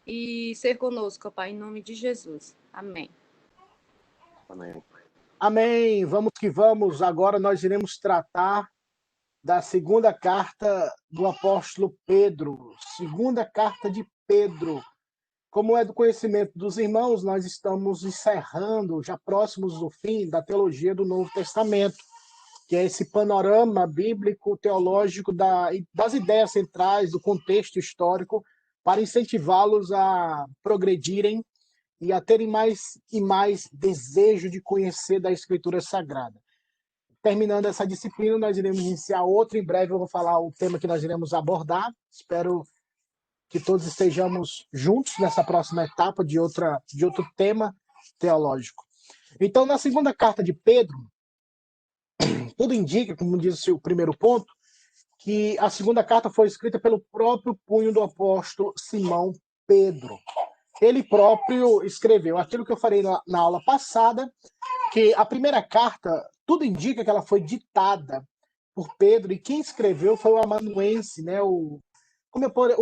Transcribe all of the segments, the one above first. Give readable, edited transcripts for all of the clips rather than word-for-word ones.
E ser conosco, Pai, em nome de Jesus. Amém. Amém. Amém. Vamos que vamos. Agora nós iremos tratar da segunda carta do apóstolo Pedro. Segunda carta de Pedro. Como é do conhecimento dos irmãos, nós estamos encerrando, já próximos do fim, da teologia do Novo Testamento, que é esse panorama bíblico, teológico das ideias centrais, do contexto histórico, para incentivá-los a progredirem e a terem mais e mais desejo de conhecer da Escritura Sagrada. Terminando essa disciplina, nós iremos iniciar outra. Em breve eu vou falar o tema que nós iremos abordar. Espero que todos estejamos juntos nessa próxima etapa de outro tema teológico. Então, na segunda carta de Pedro, tudo indica, como diz o primeiro ponto, que a segunda carta foi escrita pelo próprio punho do apóstolo Simão Pedro. Ele próprio escreveu aquilo que eu falei na aula passada, que a primeira carta, tudo indica que ela foi ditada por Pedro, e quem escreveu foi o amanuense, né? O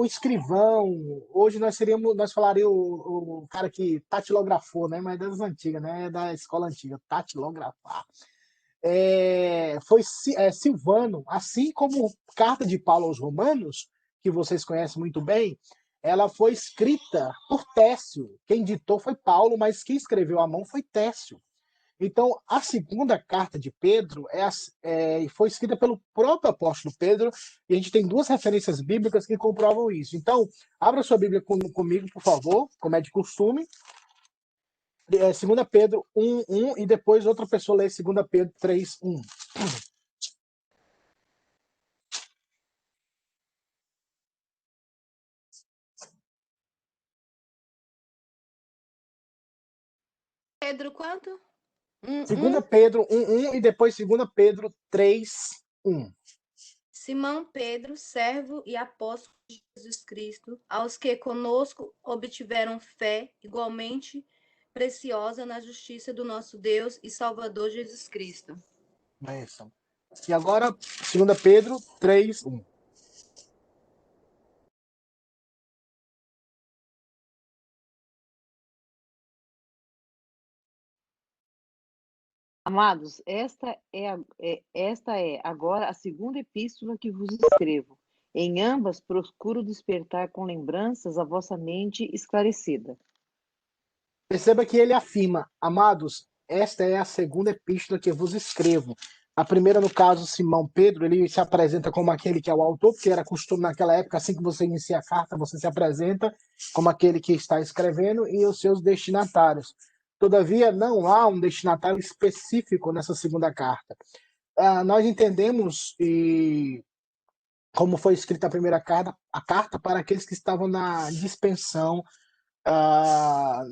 escrivão. Hoje nós falaríamos o cara que tatilografou, né? Mas das antigas, né? Da escola antiga, tatilografar. Foi Silvano, assim como carta de Paulo aos Romanos, que vocês conhecem muito bem, ela foi escrita por Técio. Quem ditou foi Paulo, mas quem escreveu à mão foi Técio. Então, a segunda carta de Pedro foi escrita pelo próprio apóstolo Pedro, e a gente tem duas referências bíblicas que comprovam isso. Então, abra sua Bíblia comigo, por favor, como é de costume. 2 Pedro 1:1, e depois outra pessoa lê 2 Pedro 3:1. Pedro, quanto? 2 Pedro 1:1 e depois 2 Pedro 3:1. Simão Pedro, servo e apóstolo de Jesus Cristo, aos que conosco obtiveram fé igualmente preciosa na justiça do nosso Deus e Salvador Jesus Cristo. Benção. E agora, 2 Pedro 3:1. Amados, esta é agora a segunda epístola que vos escrevo. Em ambas procuro despertar com lembranças a vossa mente esclarecida. Perceba que ele afirma: amados, esta é a segunda epístola que vos escrevo. A primeira, no caso, Simão Pedro, ele se apresenta como aquele que é o autor, porque era costume naquela época, assim que você inicia a carta, você se apresenta como aquele que está escrevendo, e os seus destinatários. Todavia, não há um destinatário específico nessa segunda carta. Nós entendemos, e como foi escrita a primeira carta, a carta para aqueles que estavam na dispensão,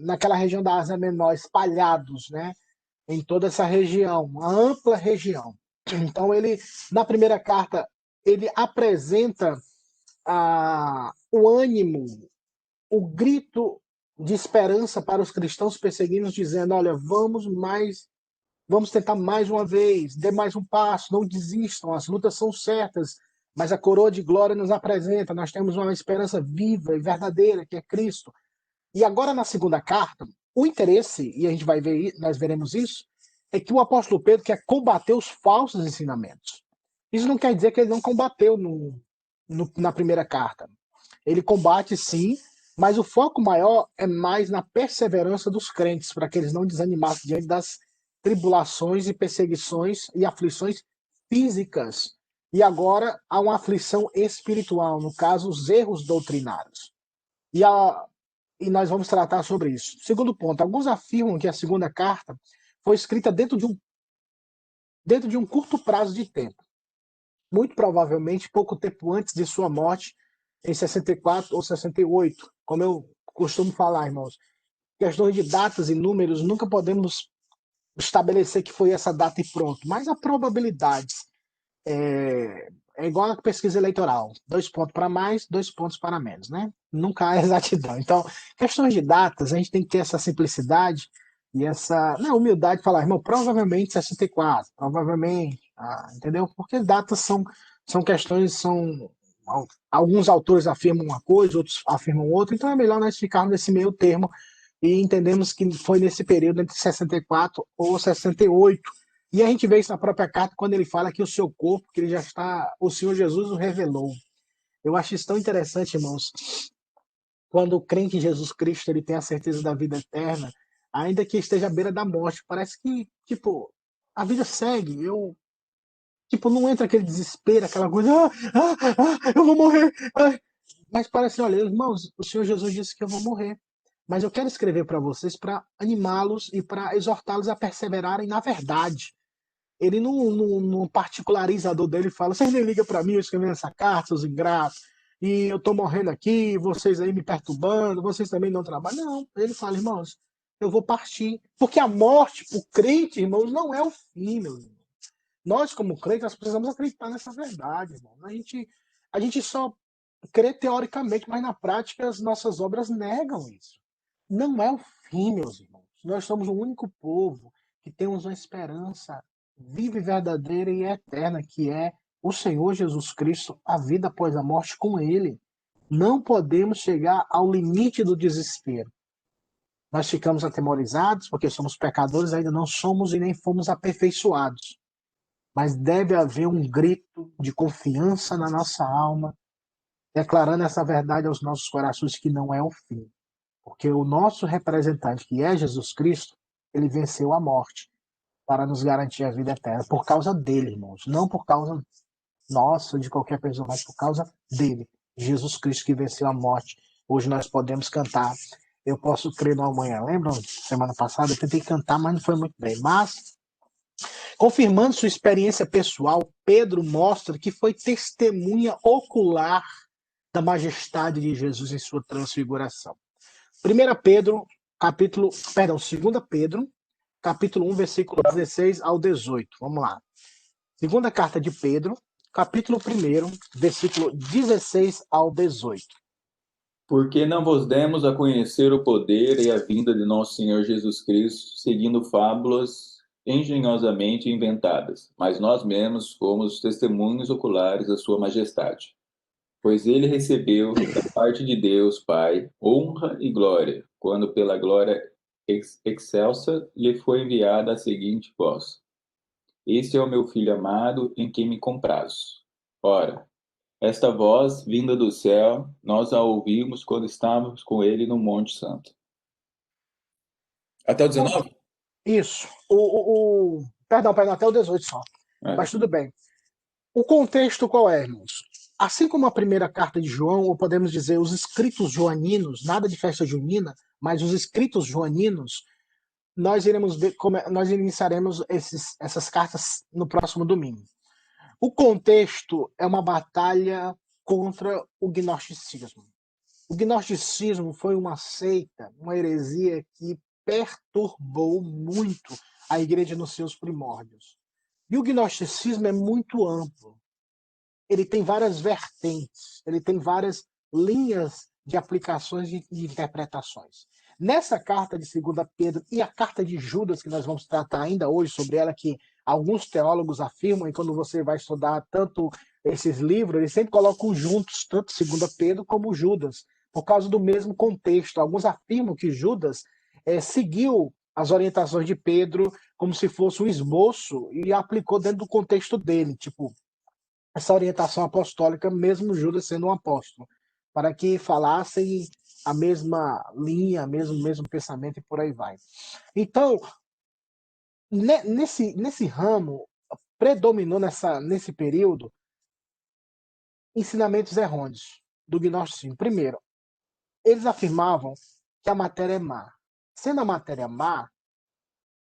naquela região da Ásia Menor, espalhados, né, em toda essa região, uma ampla região. Então, na primeira carta, ele apresenta o ânimo, o grito de esperança para os cristãos perseguidos, dizendo: olha, vamos tentar mais uma vez, dê mais um passo, não desistam, as lutas são certas, mas a coroa de glória nos apresenta, nós temos uma esperança viva e verdadeira, que é Cristo. E agora, na segunda carta, o interesse, e a gente vai ver, nós veremos isso, é que o apóstolo Pedro quer combater os falsos ensinamentos. Isso não quer dizer que ele não combateu na primeira carta. Ele combate, sim, mas o foco maior é mais na perseverança dos crentes, para que eles não desanimassem diante das tribulações e perseguições e aflições físicas. E agora há uma aflição espiritual, no caso, os erros doutrinários. E nós vamos tratar sobre isso. Segundo ponto, alguns afirmam que a segunda carta foi escrita dentro de um curto prazo de tempo. Muito provavelmente pouco tempo antes de sua morte, em 64 ou 68. Como eu costumo falar, irmãos, questões de datas e números, nunca podemos estabelecer que foi essa data e pronto. Mas a probabilidade é igual a pesquisa eleitoral. 2 pontos para mais, 2 pontos para menos, né? Nunca há exatidão. Então, questões de datas, a gente tem que ter essa simplicidade E essa na humildade falar, irmão, provavelmente 64, provavelmente, entendeu? Porque datas são questões, alguns autores afirmam uma coisa, outros afirmam outra, então é melhor nós ficarmos nesse meio termo e entendemos que foi nesse período entre 64 ou 68. E a gente vê isso na própria carta quando ele fala que o seu corpo, que ele já está, o Senhor Jesus o revelou. Eu acho isso tão interessante, irmãos, quando o crente em Jesus Cristo ele tem a certeza da vida eterna, ainda que esteja à beira da morte, parece que, tipo, a vida segue. Tipo, não entra aquele desespero, aquela coisa, eu vou morrer. Mas parece, olha, irmãos, o Senhor Jesus disse que eu vou morrer. Mas eu quero escrever para vocês para animá-los e para exortá-los a perseverarem na verdade. Ele não particulariza a dor dele e fala: vocês nem ligam para mim, eu escrevendo essa carta, seus ingratos, e eu tô morrendo aqui, vocês aí me perturbando, vocês também não trabalham. Não, ele fala: irmãos, eu vou partir. Porque a morte, o crente, irmãos, não é o fim, meu irmão. Nós, como crentes, nós precisamos acreditar nessa verdade, irmão. A gente só crê teoricamente, mas na prática as nossas obras negam isso. Não é o fim, meus irmãos. Nós somos o único povo que temos uma esperança viva e verdadeira e eterna, que é o Senhor Jesus Cristo, a vida após a morte com Ele. Não podemos chegar ao limite do desespero. Nós ficamos atemorizados porque somos pecadores, ainda não somos e nem fomos aperfeiçoados. Mas deve haver um grito de confiança na nossa alma, declarando essa verdade aos nossos corações que não é o fim. Porque o nosso representante, que é Jesus Cristo, ele venceu a morte para nos garantir a vida eterna. Por causa dele, irmãos. Não por causa nossa ou de qualquer pessoa, mas por causa dele. Jesus Cristo que venceu a morte. Hoje nós podemos cantar. Eu posso crer no amanhã. Lembram? Semana passada eu tentei cantar, mas não foi muito bem. Mas, confirmando sua experiência pessoal, Pedro mostra que foi testemunha ocular da majestade de Jesus em sua transfiguração. 2 Pedro, capítulo 1, versículo 16 ao 18. Vamos lá. Segunda carta de Pedro, capítulo 1, versículo 16 ao 18. Porque não vos demos a conhecer o poder e a vinda de nosso Senhor Jesus Cristo, seguindo fábulas engenhosamente inventadas, mas nós mesmos fomos testemunhos oculares da sua majestade. Pois ele recebeu da parte de Deus Pai honra e glória, quando pela glória excelsa lhe foi enviada a seguinte voz: Este é o meu filho amado, em quem me comprazo. Ora, esta voz, vinda do céu, nós a ouvimos quando estávamos com ele no Monte Santo. Até o 19? Isso. Perdão, até o 18 só. Mas tudo bem. O contexto qual é, irmãos? Assim como a primeira carta de João, ou podemos dizer os escritos joaninos, nada de festa junina, mas os escritos joaninos, nós iremos ver nós iniciaremos essas cartas no próximo domingo. O contexto é uma batalha contra o gnosticismo. O gnosticismo foi uma seita, uma heresia que perturbou muito a igreja nos seus primórdios. E o gnosticismo é muito amplo. Ele tem várias vertentes, ele tem várias linhas de aplicações e de interpretações. Nessa carta de 2 Pedro e a carta de Judas, que nós vamos tratar ainda hoje sobre ela, que alguns teólogos afirmam, e quando você vai estudar tanto esses livros, eles sempre colocam juntos, tanto 2 Pedro como Judas, por causa do mesmo contexto. Alguns afirmam que Judas seguiu as orientações de Pedro como se fosse um esboço e aplicou dentro do contexto dele, tipo, essa orientação apostólica, mesmo Judas sendo um apóstolo, para que falassem a mesma linha, mesmo pensamento e por aí vai. Então, nesse ramo, predominou nesse período ensinamentos errôneos do gnosticismo. Primeiro, eles afirmavam que a matéria é má. Sendo a matéria má,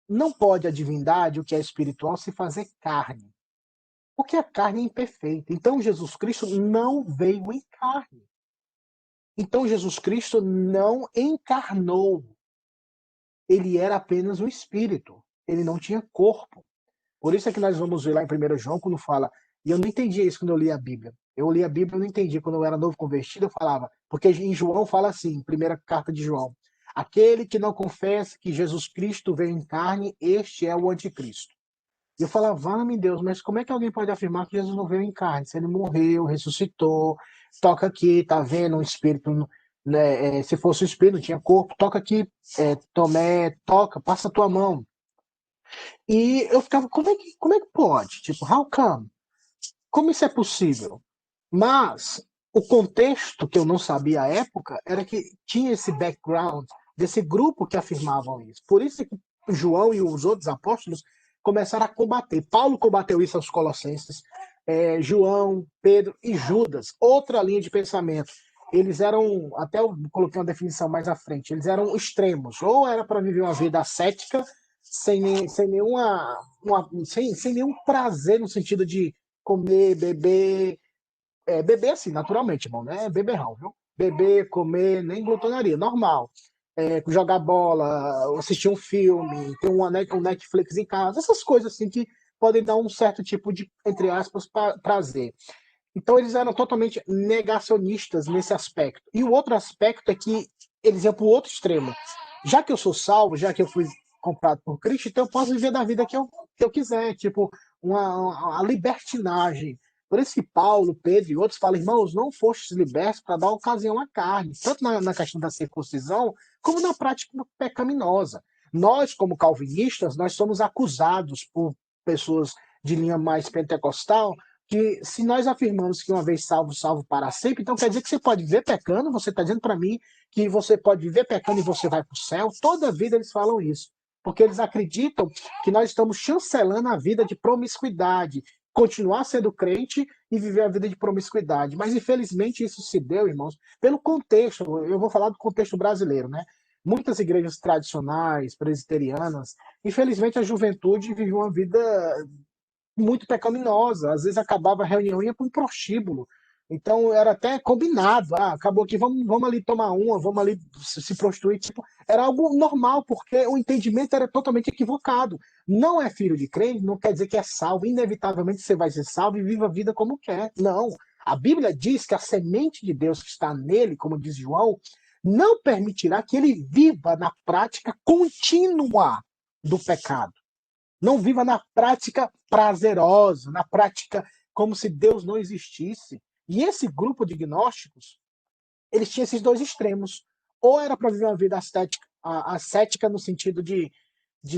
não pode a divindade, o que é espiritual, se fazer carne. Porque a carne é imperfeita. Então, Jesus Cristo não veio em carne. Então, Jesus Cristo não encarnou. Ele era apenas um espírito. Ele não tinha corpo. Por isso é que nós vamos ver lá em 1 João, quando fala... E eu não entendia isso quando eu li a Bíblia. Eu li a Bíblia e não entendi. Quando eu era novo convertido, eu falava... Porque em João fala assim, primeira carta de João. aquele que não confessa que Jesus Cristo veio em carne, este é o anticristo. E eu falava, vale-me Deus, mas como é que alguém pode afirmar que Jesus não veio em carne? Se ele morreu, ressuscitou, toca aqui, tá vendo um espírito, né, se fosse o espírito, não tinha corpo, toca aqui, Tomé, toca, passa a tua mão. E eu ficava, como é que pode? Tipo, how come? Como isso é possível? Mas o contexto que eu não sabia à época era que tinha esse background desse grupo que afirmavam isso. Por isso que João e os outros apóstolos começaram a combater. Paulo combateu isso aos Colossenses, João, Pedro e Judas, outra linha de pensamento. Eles eram, até eu coloquei uma definição mais à frente, eles eram extremos. Ou era para viver uma vida ascética, sem nenhum prazer no sentido de comer, beber, beber assim, naturalmente, irmão, né? Beberrão, viu? Beber, comer, nem glutonaria, normal. Jogar bola, assistir um filme, ter um Netflix em casa, essas coisas assim que podem dar um certo tipo de, entre aspas, prazer. Então eles eram totalmente negacionistas nesse aspecto. E o outro aspecto é que eles iam para o outro extremo. Já que eu sou salvo, já que eu fui comprado por Cristo, então eu posso viver da vida que eu quiser, tipo, a libertinagem. Por isso que Paulo, Pedro e outros falam, irmãos, não fostes libertos para dar ocasião à carne, tanto na questão da circuncisão, como na prática pecaminosa. Nós, como calvinistas, nós somos acusados por pessoas de linha mais pentecostal, que se nós afirmamos que uma vez salvo, salvo para sempre, então quer dizer que você pode viver pecando, você está dizendo para mim que você pode viver pecando e você vai para o céu? Toda vida eles falam isso, porque eles acreditam que nós estamos chancelando a vida de promiscuidade, continuar sendo crente e viver a vida de promiscuidade. Mas infelizmente isso se deu, irmãos, pelo contexto, eu vou falar do contexto brasileiro, né? Muitas igrejas tradicionais, presbiterianas, infelizmente a juventude vive uma vida muito pecaminosa. Às vezes acabava a reunião e ia para um prostíbulo. Então era até combinado. Acabou aqui, vamos ali tomar uma, vamos ali se prostituir. Tipo, era algo normal, porque o entendimento era totalmente equivocado. Não é filho de crente, não quer dizer que é salvo. Inevitavelmente você vai ser salvo e viva a vida como quer. Não. A Bíblia diz que a semente de Deus que está nele, como diz João, não permitirá que ele viva na prática contínua do pecado. Não viva na prática prazerosa, na prática como se Deus não existisse. E esse grupo de gnósticos, eles tinham esses dois extremos. Ou era para viver uma vida ascética no sentido de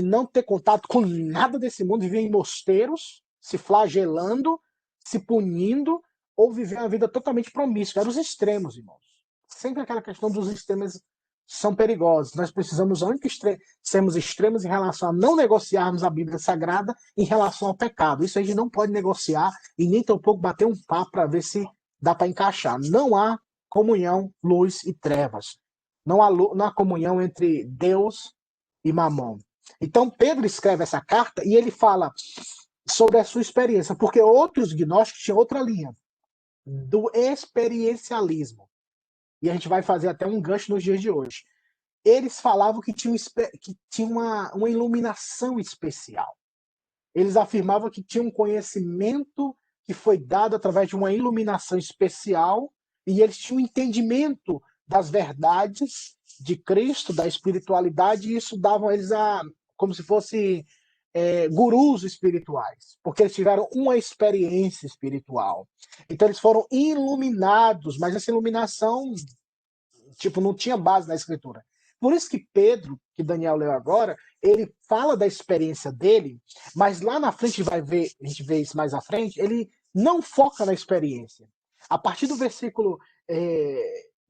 não ter contato com nada desse mundo, viver em mosteiros, se flagelando, se punindo, ou viver uma vida totalmente promíscua. Eram os extremos, irmãos. Sempre aquela questão dos extremos são perigosos. Nós precisamos sermos extremos em relação a não negociarmos a Bíblia Sagrada em relação ao pecado. Isso a gente não pode negociar e nem tampouco bater um papo para ver se dá para encaixar. Não há comunhão, luz e trevas. Não há comunhão entre Deus e Mamon. Então Pedro escreve essa carta e ele fala sobre a sua experiência, porque outros gnósticos tinham outra linha, do experiencialismo. E a gente vai fazer até um gancho nos dias de hoje. Eles falavam que tinha uma iluminação especial. Eles afirmavam que tinha um conhecimento que foi dado através de uma iluminação especial, e eles tinham um entendimento das verdades de Cristo, da espiritualidade, e isso dava a eles como se fosse gurus espirituais, porque eles tiveram uma experiência espiritual. Então eles foram iluminados, mas essa iluminação, tipo, não tinha base na escritura. Por isso que Pedro, que Daniel leu agora, ele fala da experiência dele, mas lá na frente a gente vê isso mais à frente, ele não foca na experiência. A partir do versículo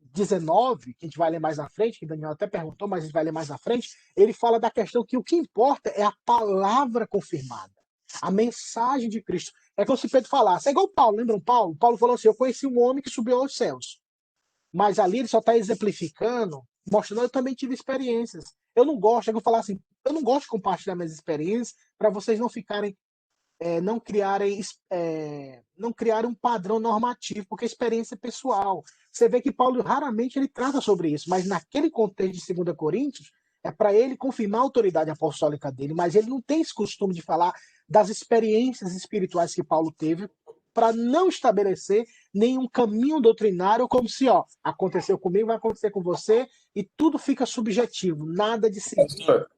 19, que a gente vai ler mais à frente, que Daniel até perguntou, mas a gente vai ler mais à frente, ele fala da questão que o que importa é a palavra confirmada, a mensagem de Cristo. É como se Pedro falasse, é igual Paulo, lembram Paulo? Paulo falou assim, eu conheci um homem que subiu aos céus. Mas ali ele só está exemplificando, mostrando, eu também tive experiências. Eu não gosto, eu falar assim, eu não gosto de compartilhar minhas experiências para vocês não ficarem, não criarem um padrão normativo, porque a experiência é pessoal. Você vê que Paulo raramente ele trata sobre isso, mas naquele contexto de 2 Coríntios, é para ele confirmar a autoridade apostólica dele, mas ele não tem esse costume de falar das experiências espirituais que Paulo teve para não estabelecer nenhum caminho doutrinário, como se, ó, aconteceu comigo, vai acontecer com você, e tudo fica subjetivo, nada de seguir Pastor,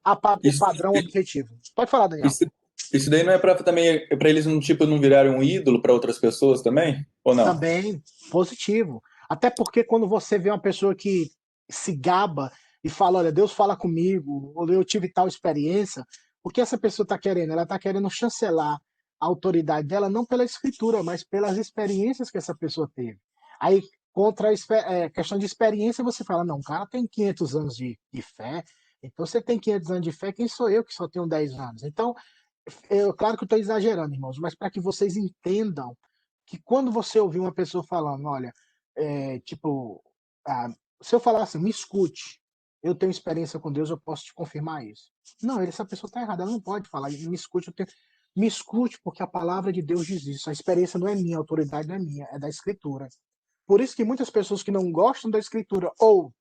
o isso, padrão objetivo. Pode falar, Daniel. isso daí não é para também para eles não tipo não virarem um ídolo para outras pessoas também? Ou não? Também positivo. Até porque quando você vê uma pessoa que se gaba e fala, olha, Deus fala comigo, ou eu tive tal experiência, o que essa pessoa está querendo? Ela está querendo chancelar a autoridade dela não pela escritura, mas pelas experiências que essa pessoa teve. Aí, contra a questão de experiência, você fala, não, o cara tem 500 anos de fé, então você tem 500 anos de fé, quem sou eu que só tenho 10 anos? Então, claro que eu estou exagerando, irmãos, mas para que vocês entendam que quando você ouvir uma pessoa falando, olha, tipo, ah, se eu falar assim, me escute, eu tenho experiência com Deus, eu posso te confirmar isso. Não, essa pessoa está errada, ela não pode falar, me escute, me escute, porque a palavra de Deus diz isso. A experiência não é minha, a autoridade não é minha, é da Escritura. Por isso que muitas pessoas que não gostam da Escritura ou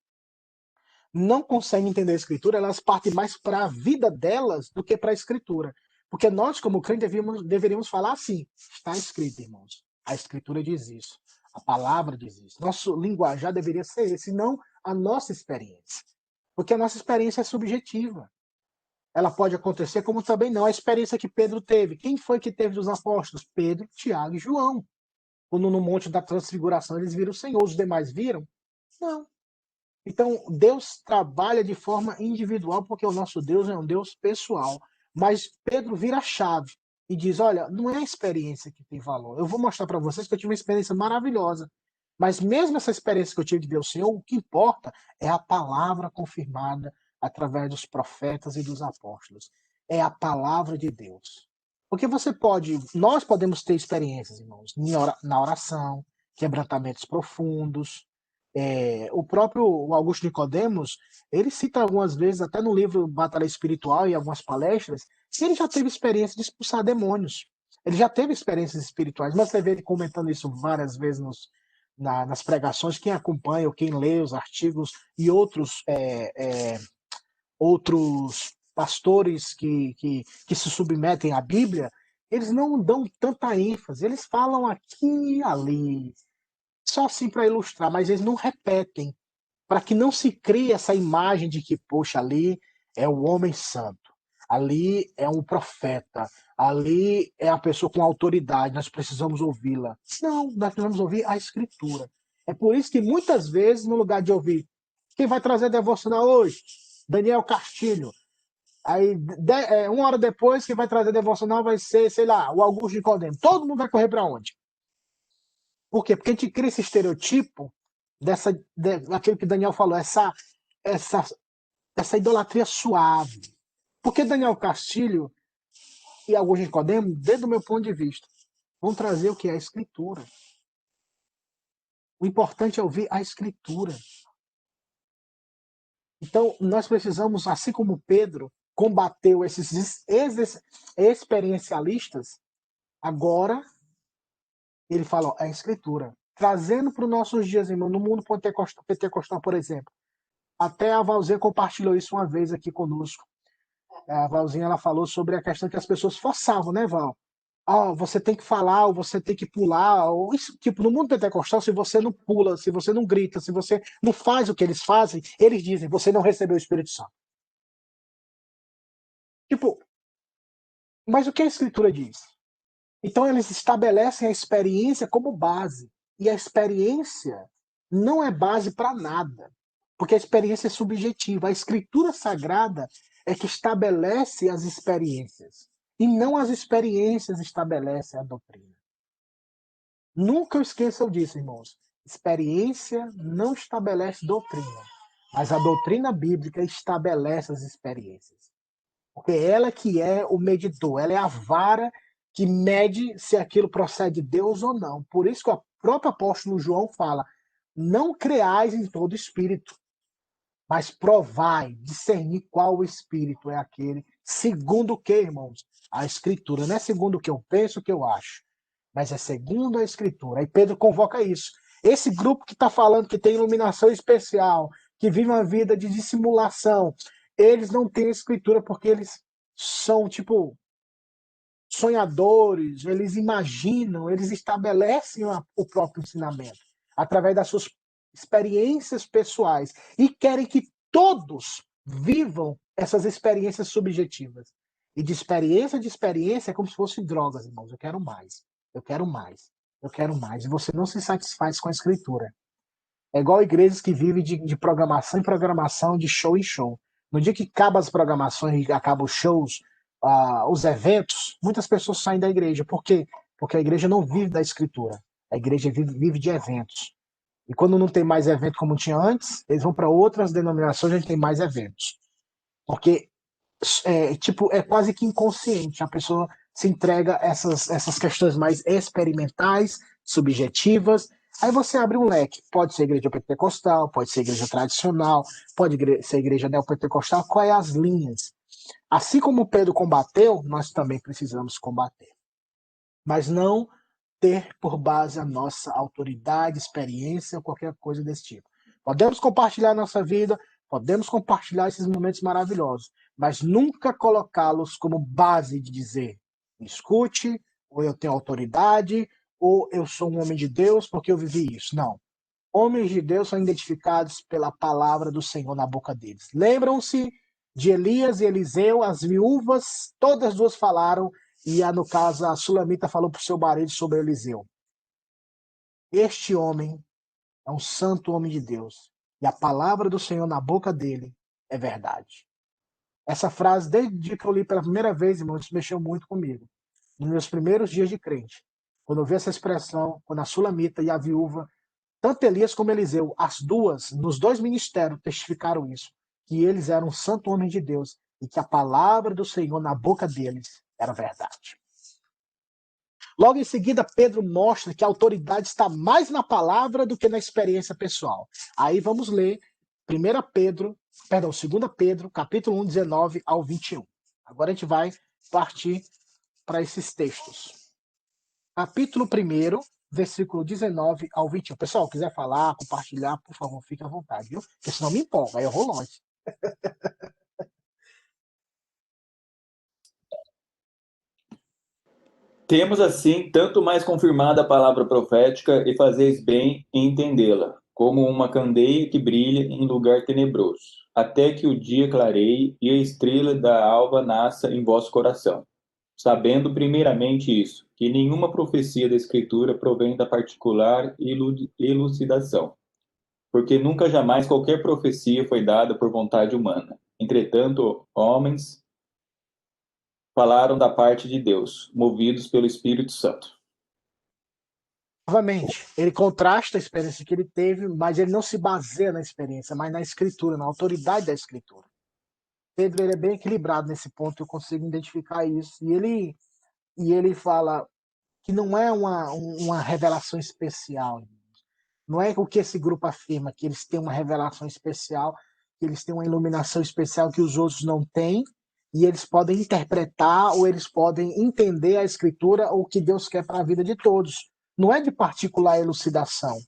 não conseguem entender a Escritura, elas partem mais para a vida delas do que para a Escritura. Porque nós, como crentes, deveríamos falar assim: está escrito, irmãos. A Escritura diz isso. A palavra diz isso. Nosso linguajar deveria ser esse, não a nossa experiência. Porque a nossa experiência é subjetiva. Ela pode acontecer, como também não. A experiência que Pedro teve. Quem foi que teve dos apóstolos? Pedro, Tiago e João. Quando no Monte da Transfiguração eles viram o Senhor, os demais viram? Não. Então, Deus trabalha de forma individual, porque o nosso Deus é um Deus pessoal. Mas Pedro vira a chave e diz: olha, não é a experiência que tem valor. Eu vou mostrar para vocês que eu tive uma experiência maravilhosa. Mas mesmo essa experiência que eu tive de Deus, Senhor, o que importa é a palavra confirmada através dos profetas e dos apóstolos. É a palavra de Deus. Porque nós podemos ter experiências, irmãos, na oração, quebrantamentos profundos, o próprio Augusto Nicodemos, ele cita algumas vezes, até no livro Batalha Espiritual e algumas palestras, que ele já teve experiência de expulsar demônios. Ele já teve experiências espirituais, mas você vê ele comentando isso várias vezes nas pregações. Quem acompanha ou quem lê os artigos e outros pastores que se submetem à Bíblia, eles não dão tanta ênfase, eles falam aqui e ali, só assim para ilustrar, mas eles não repetem, para que não se crie essa imagem de que, poxa, ali é o homem santo, ali é um profeta, ali é a pessoa com autoridade, nós precisamos ouvi-la. Não, nós precisamos ouvir a Escritura. É por isso que muitas vezes, no lugar de ouvir, quem vai trazer a devocional hoje? Daniel Castilho. Aí, uma hora depois, quem vai trazer a devocional vai ser, sei lá, o Augusto Nicodemo. Todo mundo vai correr para onde? Por quê? Porque a gente cria esse estereotipo daquilo que Daniel falou, essa, essa idolatria suave. Porque Daniel Castilho e Augusto Nicodemo, desde o meu ponto de vista, vão trazer o que é a Escritura. O importante é ouvir a Escritura. Então, nós precisamos, assim como Pedro combateu esses experiencialistas, agora ele fala, ó, é a Escritura. Trazendo para os nossos dias, irmão, no mundo pentecostal, por exemplo. Até a Valzinha compartilhou isso uma vez aqui conosco. A Valzinha, ela falou sobre a questão que as pessoas forçavam, né, Val? Ah, você tem que falar, ou você tem que pular, ou isso, tipo, no mundo pentecostal, se você não pula, se você não grita, se você não faz o que eles fazem, eles dizem, você não recebeu o Espírito Santo. Tipo, mas o que a Escritura diz? Então eles estabelecem a experiência como base. E a experiência não é base para nada. Porque a experiência é subjetiva. A Escritura Sagrada é que estabelece as experiências. E não as experiências estabelecem a doutrina. Nunca esqueçam disso, irmãos. Experiência não estabelece doutrina. Mas a doutrina bíblica estabelece as experiências. Porque ela que é o medidor, ela é a vara que mede se aquilo procede de Deus ou não. Por isso que o próprio apóstolo João fala: não creais em todo espírito, mas provai, discernir qual o espírito é aquele, segundo o que, irmãos? A Escritura. Não é segundo o que eu penso, o que eu acho, mas é segundo a Escritura. Aí Pedro convoca isso. Esse grupo que está falando que tem iluminação especial, que vive uma vida de dissimulação, eles não têm Escritura porque eles são, tipo, sonhadores, eles imaginam, eles estabelecem o próprio ensinamento através das suas experiências pessoais e querem que todos vivam essas experiências subjetivas. E de experiência é como se fosse drogas, irmãos. Eu quero mais, eu quero mais, eu quero mais. E você não se satisfaz com a escritura. É igual igrejas que vivem de programação em programação, de show em show. No dia que acabam as programações e acabam os shows, os eventos, muitas pessoas saem da igreja. Por quê? Porque a igreja não vive da escritura. A igreja vive de eventos. E quando não tem mais evento como tinha antes, eles vão para outras denominações onde tem mais eventos. Porque é quase que inconsciente. A pessoa se entrega a essas questões mais experimentais, subjetivas. Aí você abre um leque. Pode ser igreja pentecostal, pode ser igreja tradicional, pode ser igreja neopentecostal. Quais as linhas? Assim como Pedro combateu, nós também precisamos combater. Mas não ter por base a nossa autoridade, experiência ou qualquer coisa desse tipo. Podemos compartilhar nossa vida, podemos compartilhar esses momentos maravilhosos, mas nunca colocá-los como base de dizer, escute, ou eu tenho autoridade, ou eu sou um homem de Deus porque eu vivi isso. Não. Homens de Deus são identificados pela palavra do Senhor na boca deles. Lembram-se de Elias e Eliseu, as viúvas, todas as duas falaram, e no caso a Sulamita falou para o seu marido sobre Eliseu. Este homem é um santo homem de Deus, e a palavra do Senhor na boca dele é verdade. Essa frase, desde que eu li pela primeira vez, irmão, isso mexeu muito comigo. Nos meus primeiros dias de crente, quando eu vi essa expressão, quando a Sulamita e a viúva, tanto Elias como Eliseu, as duas, nos dois ministérios, testificaram isso, que eles eram um santo homem de Deus e que a palavra do Senhor na boca deles era verdade. Logo em seguida, Pedro mostra que a autoridade está mais na palavra do que na experiência pessoal. Aí vamos ler 2 Pedro, capítulo 1, 19 ao 21. Agora a gente vai partir para esses textos. Capítulo 1, versículo 19 ao 21. Pessoal, quiser falar, compartilhar, por favor, fique à vontade, viu? Porque senão me empolga, aí eu vou longe. Temos, assim, tanto mais confirmada a palavra profética e fazeis bem em entendê-la, como uma candeia que brilha em lugar tenebroso, até que o dia clareie e a estrela da alva nasça em vosso coração. Sabendo primeiramente isso, que nenhuma profecia da Escritura provém da particular elucidação, porque nunca jamais qualquer profecia foi dada por vontade humana. Entretanto, homens falaram da parte de Deus, movidos pelo Espírito Santo. Novamente, ele contrasta a experiência que ele teve, mas ele não se baseia na experiência, mas na escritura, na autoridade da escritura. Pedro ele é bem equilibrado nesse ponto, eu consigo identificar isso. E ele fala que não é uma revelação especial. Não é o que esse grupo afirma, que eles têm uma revelação especial, que eles têm uma iluminação especial que os outros não têm, e eles podem interpretar ou eles podem entender a escritura ou o que Deus quer para a vida de todos. Não é de particular elucidação,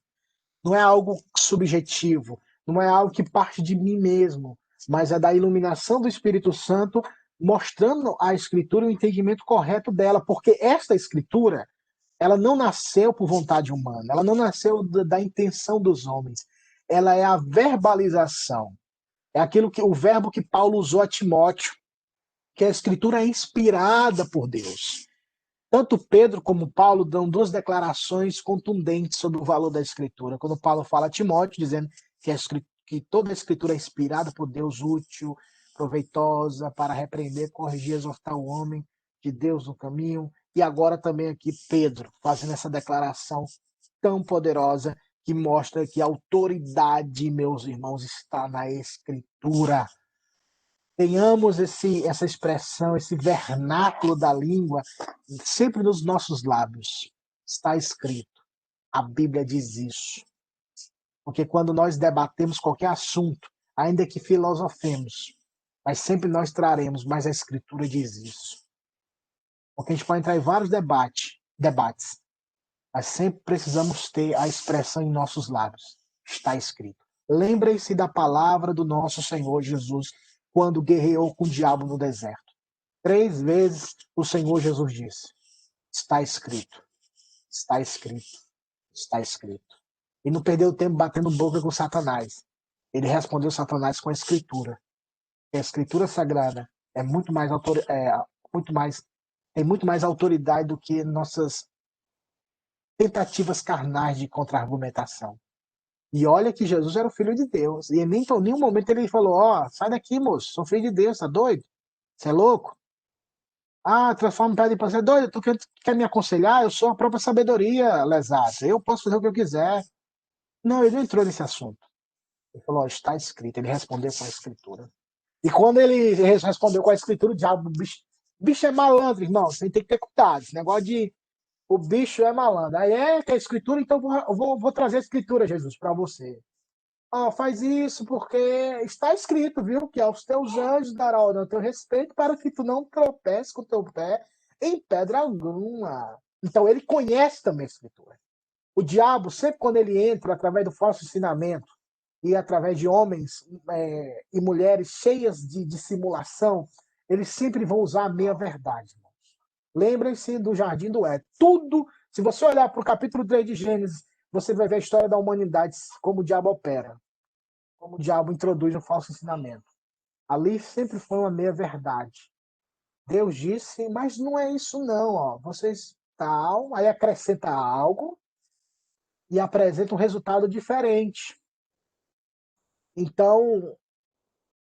não é algo subjetivo, não é algo que parte de mim mesmo, mas é da iluminação do Espírito Santo mostrando a escritura e o entendimento correto dela, porque esta escritura ela não nasceu por vontade humana, ela não nasceu da intenção dos homens, ela é a verbalização, é o verbo que Paulo usou a Timóteo, que a escritura é inspirada por Deus. Tanto Pedro como Paulo dão duas declarações contundentes sobre o valor da escritura. Quando Paulo fala a Timóteo, dizendo que toda a escritura é inspirada por Deus, útil, proveitosa, para repreender, corrigir, exortar o homem de Deus no caminho. E agora também aqui Pedro, fazendo essa declaração tão poderosa que mostra que a autoridade, meus irmãos, está na escritura. Tenhamos essa expressão, esse vernáculo da língua sempre nos nossos lábios. Está escrito. A Bíblia diz isso. Porque quando nós debatemos qualquer assunto, ainda que filosofemos, mas sempre nós traremos, mas a Escritura diz isso. Porque a gente pode entrar em vários debates, mas sempre precisamos ter a expressão em nossos lábios. Está escrito. Lembrem-se da palavra do nosso Senhor Jesus, quando guerreou com o diabo no deserto. 3 vezes o Senhor Jesus disse: está escrito, está escrito, está escrito. E não perdeu tempo batendo boca com Satanás. Ele respondeu Satanás com a Escritura. A Escritura Sagrada é muito mais, muito mais tem muito mais autoridade do que nossas tentativas carnais de contra-argumentação. E olha que Jesus era o Filho de Deus. E em nenhum momento ele falou: ó, sai daqui, moço, sou filho de Deus, tá doido? Você é louco? Ah, transforma pedra em pão. Você é doido? Tu quer me aconselhar? Eu sou a própria sabedoria, lesada. Eu posso fazer o que eu quiser. Não, ele não entrou nesse assunto. Ele falou: ó, está escrito. Ele respondeu com a Escritura. E quando ele respondeu com a Escritura, o diabo, bicho é malandro, irmão. Você tem que ter cuidado. Esse negócio de o bicho é malandro. Aí que é a Escritura, então vou trazer a Escritura, Jesus, para você. Ó, faz isso porque está escrito, viu? Que aos teus anjos dará ordem ao teu respeito para que tu não tropece com o teu pé em pedra alguma. Então ele conhece também a Escritura. O diabo, sempre quando ele entra através do falso ensinamento e através de homens e mulheres cheias de dissimulação, eles sempre vão usar a meia-verdade. Lembrem-se do Jardim do Éden. Tudo, se você olhar para o capítulo 3 de Gênesis, você vai ver a história da humanidade, como o diabo opera, como o diabo introduz um falso ensinamento. Ali sempre foi uma meia-verdade. Deus disse, mas não é isso não, ó. Vocês tal, aí acrescenta algo e apresenta um resultado diferente. Então,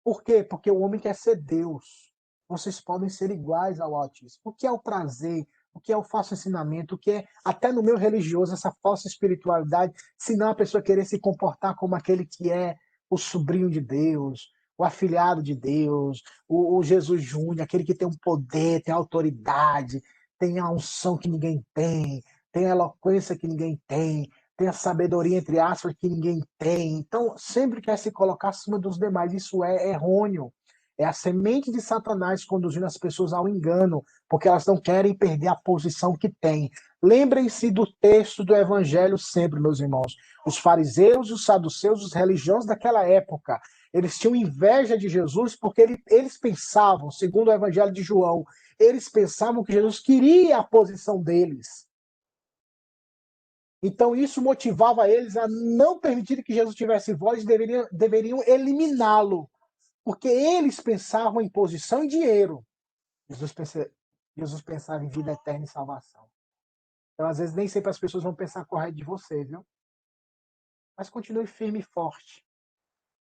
por quê? Porque o homem quer ser Deus. Vocês podem ser iguais ao Altíssimo. O que é o prazer? O que é o falso ensinamento? O que é, até no meio religioso, essa falsa espiritualidade, se não a pessoa querer se comportar como aquele que é o sobrinho de Deus, o afilhado de Deus, o Jesus Júnior, aquele que tem um poder, tem autoridade, tem a unção que ninguém tem a eloquência que ninguém tem a sabedoria, entre aspas, que ninguém tem. Então, sempre quer se colocar acima dos demais. Isso é errôneo. É a semente de Satanás conduzindo as pessoas ao engano, porque elas não querem perder a posição que têm. Lembrem-se do texto do Evangelho sempre, meus irmãos. Os fariseus, os saduceus, os religiosos daquela época, eles tinham inveja de Jesus porque eles pensavam, segundo o Evangelho de João, eles pensavam que Jesus queria a posição deles. Então, isso motivava eles a não permitir que Jesus tivesse voz e deveriam eliminá-lo, porque eles pensavam em posição e dinheiro. Jesus pensava em vida eterna e salvação. Então, às vezes, nem sempre as pessoas vão pensar correto de você, viu? Mas continue firme e forte.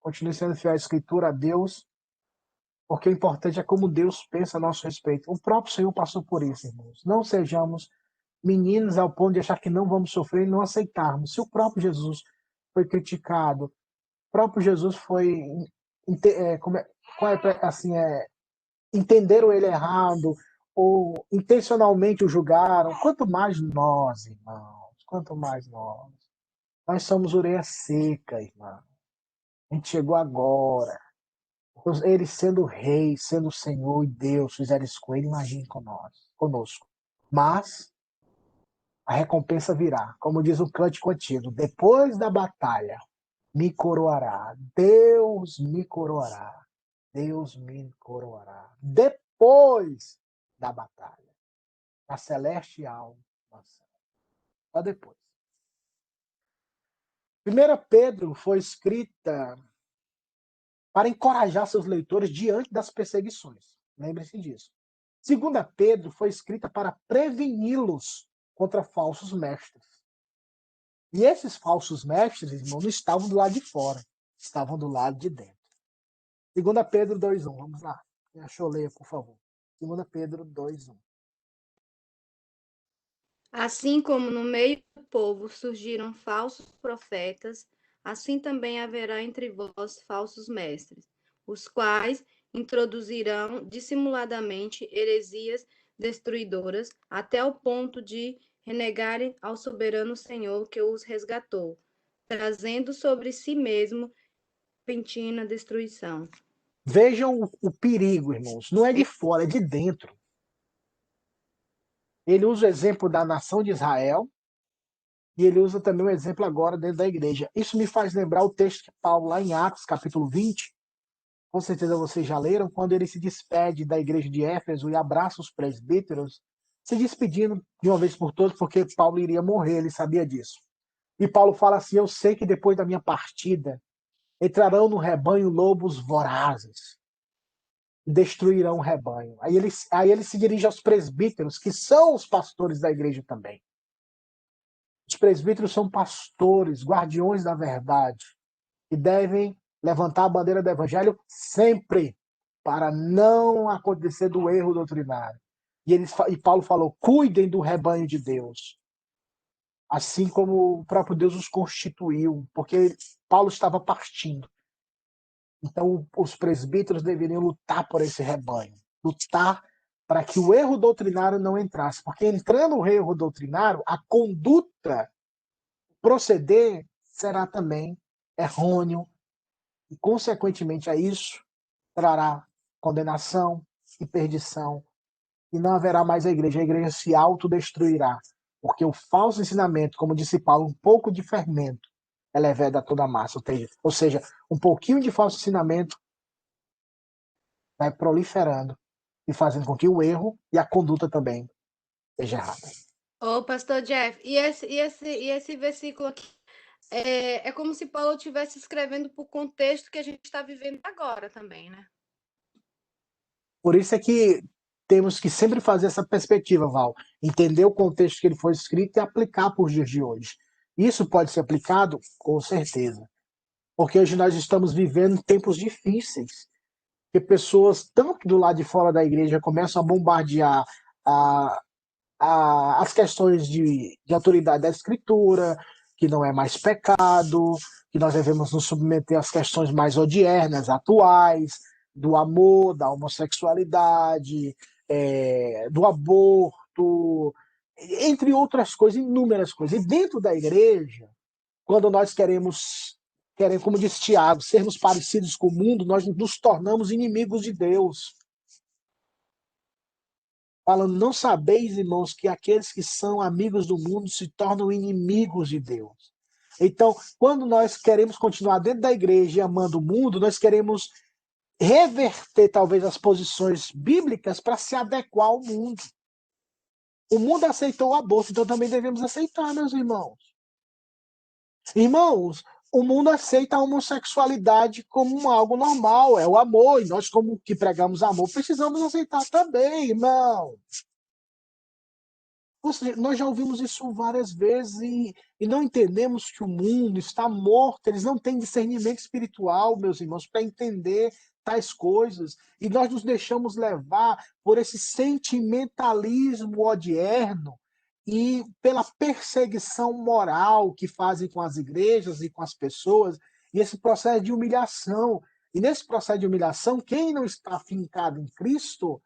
Continue sendo fiel à Escritura, a Deus, porque o importante é como Deus pensa a nosso respeito. O próprio Senhor passou por isso, irmãos. Não sejamos meninos ao ponto de achar que não vamos sofrer e não aceitarmos. Se o próprio Jesus foi criticado, o próprio Jesus foi entenderam ele errado ou intencionalmente o julgaram, quanto mais nós, irmãos, quanto mais nós. Nós somos orelha seca, irmão. A gente chegou agora. Ele sendo rei, sendo Senhor e Deus, fizeram isso com ele, imagine conosco. Mas a recompensa virá. Como diz o cântico antigo, depois da batalha, me coroará. Deus me coroará. Deus me coroará. Depois da batalha. Na celestial mansão. Só depois. 1 Pedro foi escrita para encorajar seus leitores diante das perseguições. Lembre-se disso. 2 Pedro foi escrita para preveni-los contra falsos mestres. E esses falsos mestres, irmão, não estavam do lado de fora, estavam do lado de dentro. 2 Pedro 2:1, vamos lá. Quem achou, leia, por favor. 2 Pedro 2:1. Assim como no meio do povo surgiram falsos profetas, assim também haverá entre vós falsos mestres, os quais introduzirão dissimuladamente heresias destruidoras, até o ponto de renegarem ao soberano Senhor que os resgatou, trazendo sobre si mesmo repentina destruição. Vejam o perigo, irmãos. Não é de fora, é de dentro. Ele usa o exemplo da nação de Israel e ele usa também o exemplo agora dentro da igreja. Isso me faz lembrar o texto de Paulo lá em Atos, capítulo 20, com certeza vocês já leram, quando ele se despede da igreja de Éfeso e abraça os presbíteros, se despedindo de uma vez por todas, porque Paulo iria morrer, ele sabia disso. E Paulo fala assim: eu sei que depois da minha partida entrarão no rebanho lobos vorazes, destruirão o rebanho. Aí ele se dirige aos presbíteros, que são os pastores da igreja também. Os presbíteros são pastores, guardiões da verdade, e devem levantar a bandeira do evangelho sempre, para não acontecer do erro doutrinário. E Paulo falou: cuidem do rebanho de Deus, assim como o próprio Deus os constituiu, porque Paulo estava partindo. Então, os presbíteros deveriam lutar por esse rebanho, lutar para que o erro doutrinário não entrasse, porque entrando o erro doutrinário, a conduta, proceder, será também errôneo, e, consequentemente a isso, trará condenação e perdição, e não haverá mais a igreja se autodestruirá, porque o falso ensinamento, como disse Paulo, um pouco de fermento é levedado a toda a massa, ou seja, um pouquinho de falso ensinamento vai proliferando e fazendo com que o erro e a conduta também seja errada. Ô, pastor Jeff, e esse versículo aqui é como se Paulo estivesse escrevendo para o contexto que a gente está vivendo agora também, né? Por isso é que temos que sempre fazer essa perspectiva, Val, entender o contexto que ele foi escrito e aplicar para os dias de hoje. Isso pode ser aplicado? Com certeza. Porque hoje nós estamos vivendo tempos difíceis, que pessoas, tanto do lado de fora da igreja, começam a bombardear a, as questões de autoridade da escritura, que não é mais pecado, que nós devemos nos submeter às questões mais odiernas, atuais, do amor, da homossexualidade, do aborto, entre outras coisas, inúmeras coisas. E dentro da igreja, quando nós queremos, como disse Tiago, sermos parecidos com o mundo, nós nos tornamos inimigos de Deus. Falando: não sabeis, irmãos, que aqueles que são amigos do mundo se tornam inimigos de Deus. Então, quando nós queremos continuar dentro da igreja e amando o mundo, nós queremos reverter talvez as posições bíblicas para se adequar ao mundo. O mundo aceitou o aborto, então também devemos aceitar, meus irmãos. Irmãos, o mundo aceita a homossexualidade como algo normal, é o amor, e nós, como que pregamos amor, precisamos aceitar também, irmão. Nós já ouvimos isso várias vezes e não entendemos que o mundo está morto, eles não têm discernimento espiritual, meus irmãos, para entender tais coisas. E nós nos deixamos levar por esse sentimentalismo odierno e pela perseguição moral que fazem com as igrejas e com as pessoas, e esse processo de humilhação. E nesse processo de humilhação, quem não está afincado em Cristo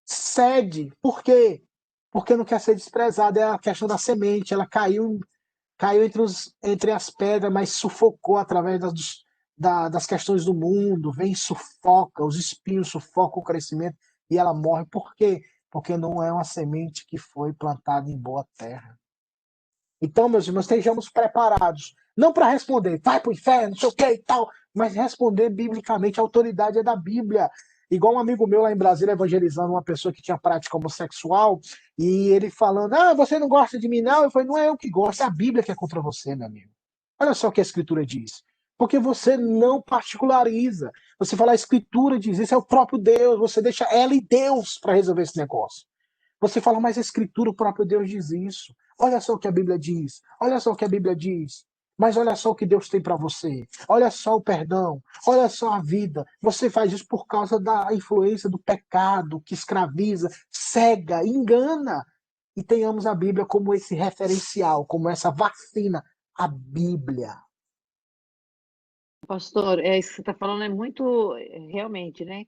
cede. Por quê? Porque não quer ser desprezado. É a questão da semente. Ela caiu entre as pedras, mas sufocou através das questões do mundo. Vem e sufoca, os espinhos sufocam o crescimento e ela morre. Por quê? Porque não é uma semente que foi plantada em boa terra. Então, meus irmãos, estejamos preparados. Não para responder, vai para o inferno, não sei o que e tal, mas responder biblicamente. A autoridade é da Bíblia. Igual um amigo meu lá em Brasília evangelizando uma pessoa que tinha prática homossexual, e ele falando: você não gosta de mim, não? Eu falei: não é eu que gosto, é a Bíblia que é contra você, meu amigo. Olha só o que a Escritura diz. Porque você não particulariza. Você fala: a Escritura diz isso, é o próprio Deus, você deixa ela e Deus para resolver esse negócio. Você fala: mas a Escritura, o próprio Deus diz isso. Olha só o que a Bíblia diz. Olha só o que a Bíblia diz. Mas olha só o que Deus tem para você. Olha só o perdão. Olha só a vida. Você faz isso por causa da influência do pecado que escraviza, cega, engana. E tenhamos a Bíblia como esse referencial, como essa vacina, a Bíblia. Pastor, isso que você está falando é muito, realmente, né?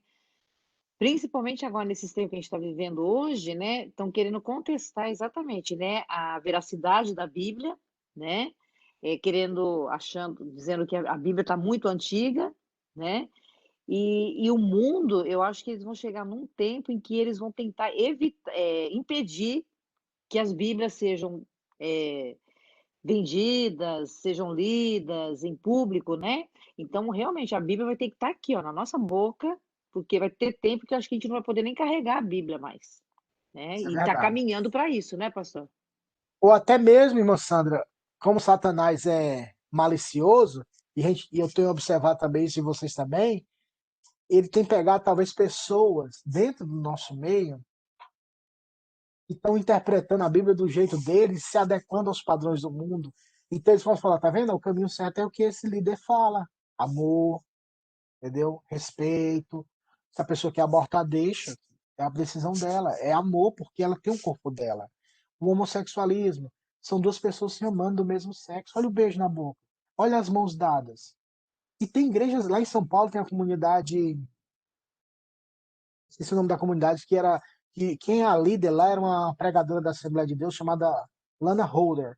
Principalmente agora, nesses tempos que a gente está vivendo hoje, né? Estão querendo contestar exatamente, né? A veracidade da Bíblia, né? Dizendo que a Bíblia está muito antiga, né? E o mundo, eu acho que eles vão chegar num tempo em que eles vão tentar impedir que as Bíblias sejam vendidas, sejam lidas em público, né? Então, realmente, a Bíblia vai ter que estar aqui, ó, na nossa boca, porque vai ter tempo que eu acho que a gente não vai poder nem carregar a Bíblia mais, né? Isso é E está verdade. caminhando para isso, né, pastor? Ou até mesmo, irmã Sandra, como Satanás é malicioso, e eu tenho observado também isso em vocês também, ele tem pegado talvez pessoas dentro do nosso meio que estão interpretando a Bíblia do jeito deles, se adequando aos padrões do mundo. Então eles vão falar, tá vendo? O caminho certo é o que esse líder fala. Amor, entendeu? Respeito. Se a pessoa quer abortar, deixa. É a decisão dela. É amor, porque ela tem o corpo dela. O homossexualismo são duas pessoas se amando do mesmo sexo. Olha o beijo na boca. Olha as mãos dadas. E tem igrejas lá em São Paulo, tem a comunidade, esqueci o nome da comunidade, que quem é a líder lá era uma pregadora da Assembleia de Deus chamada Lana Holder.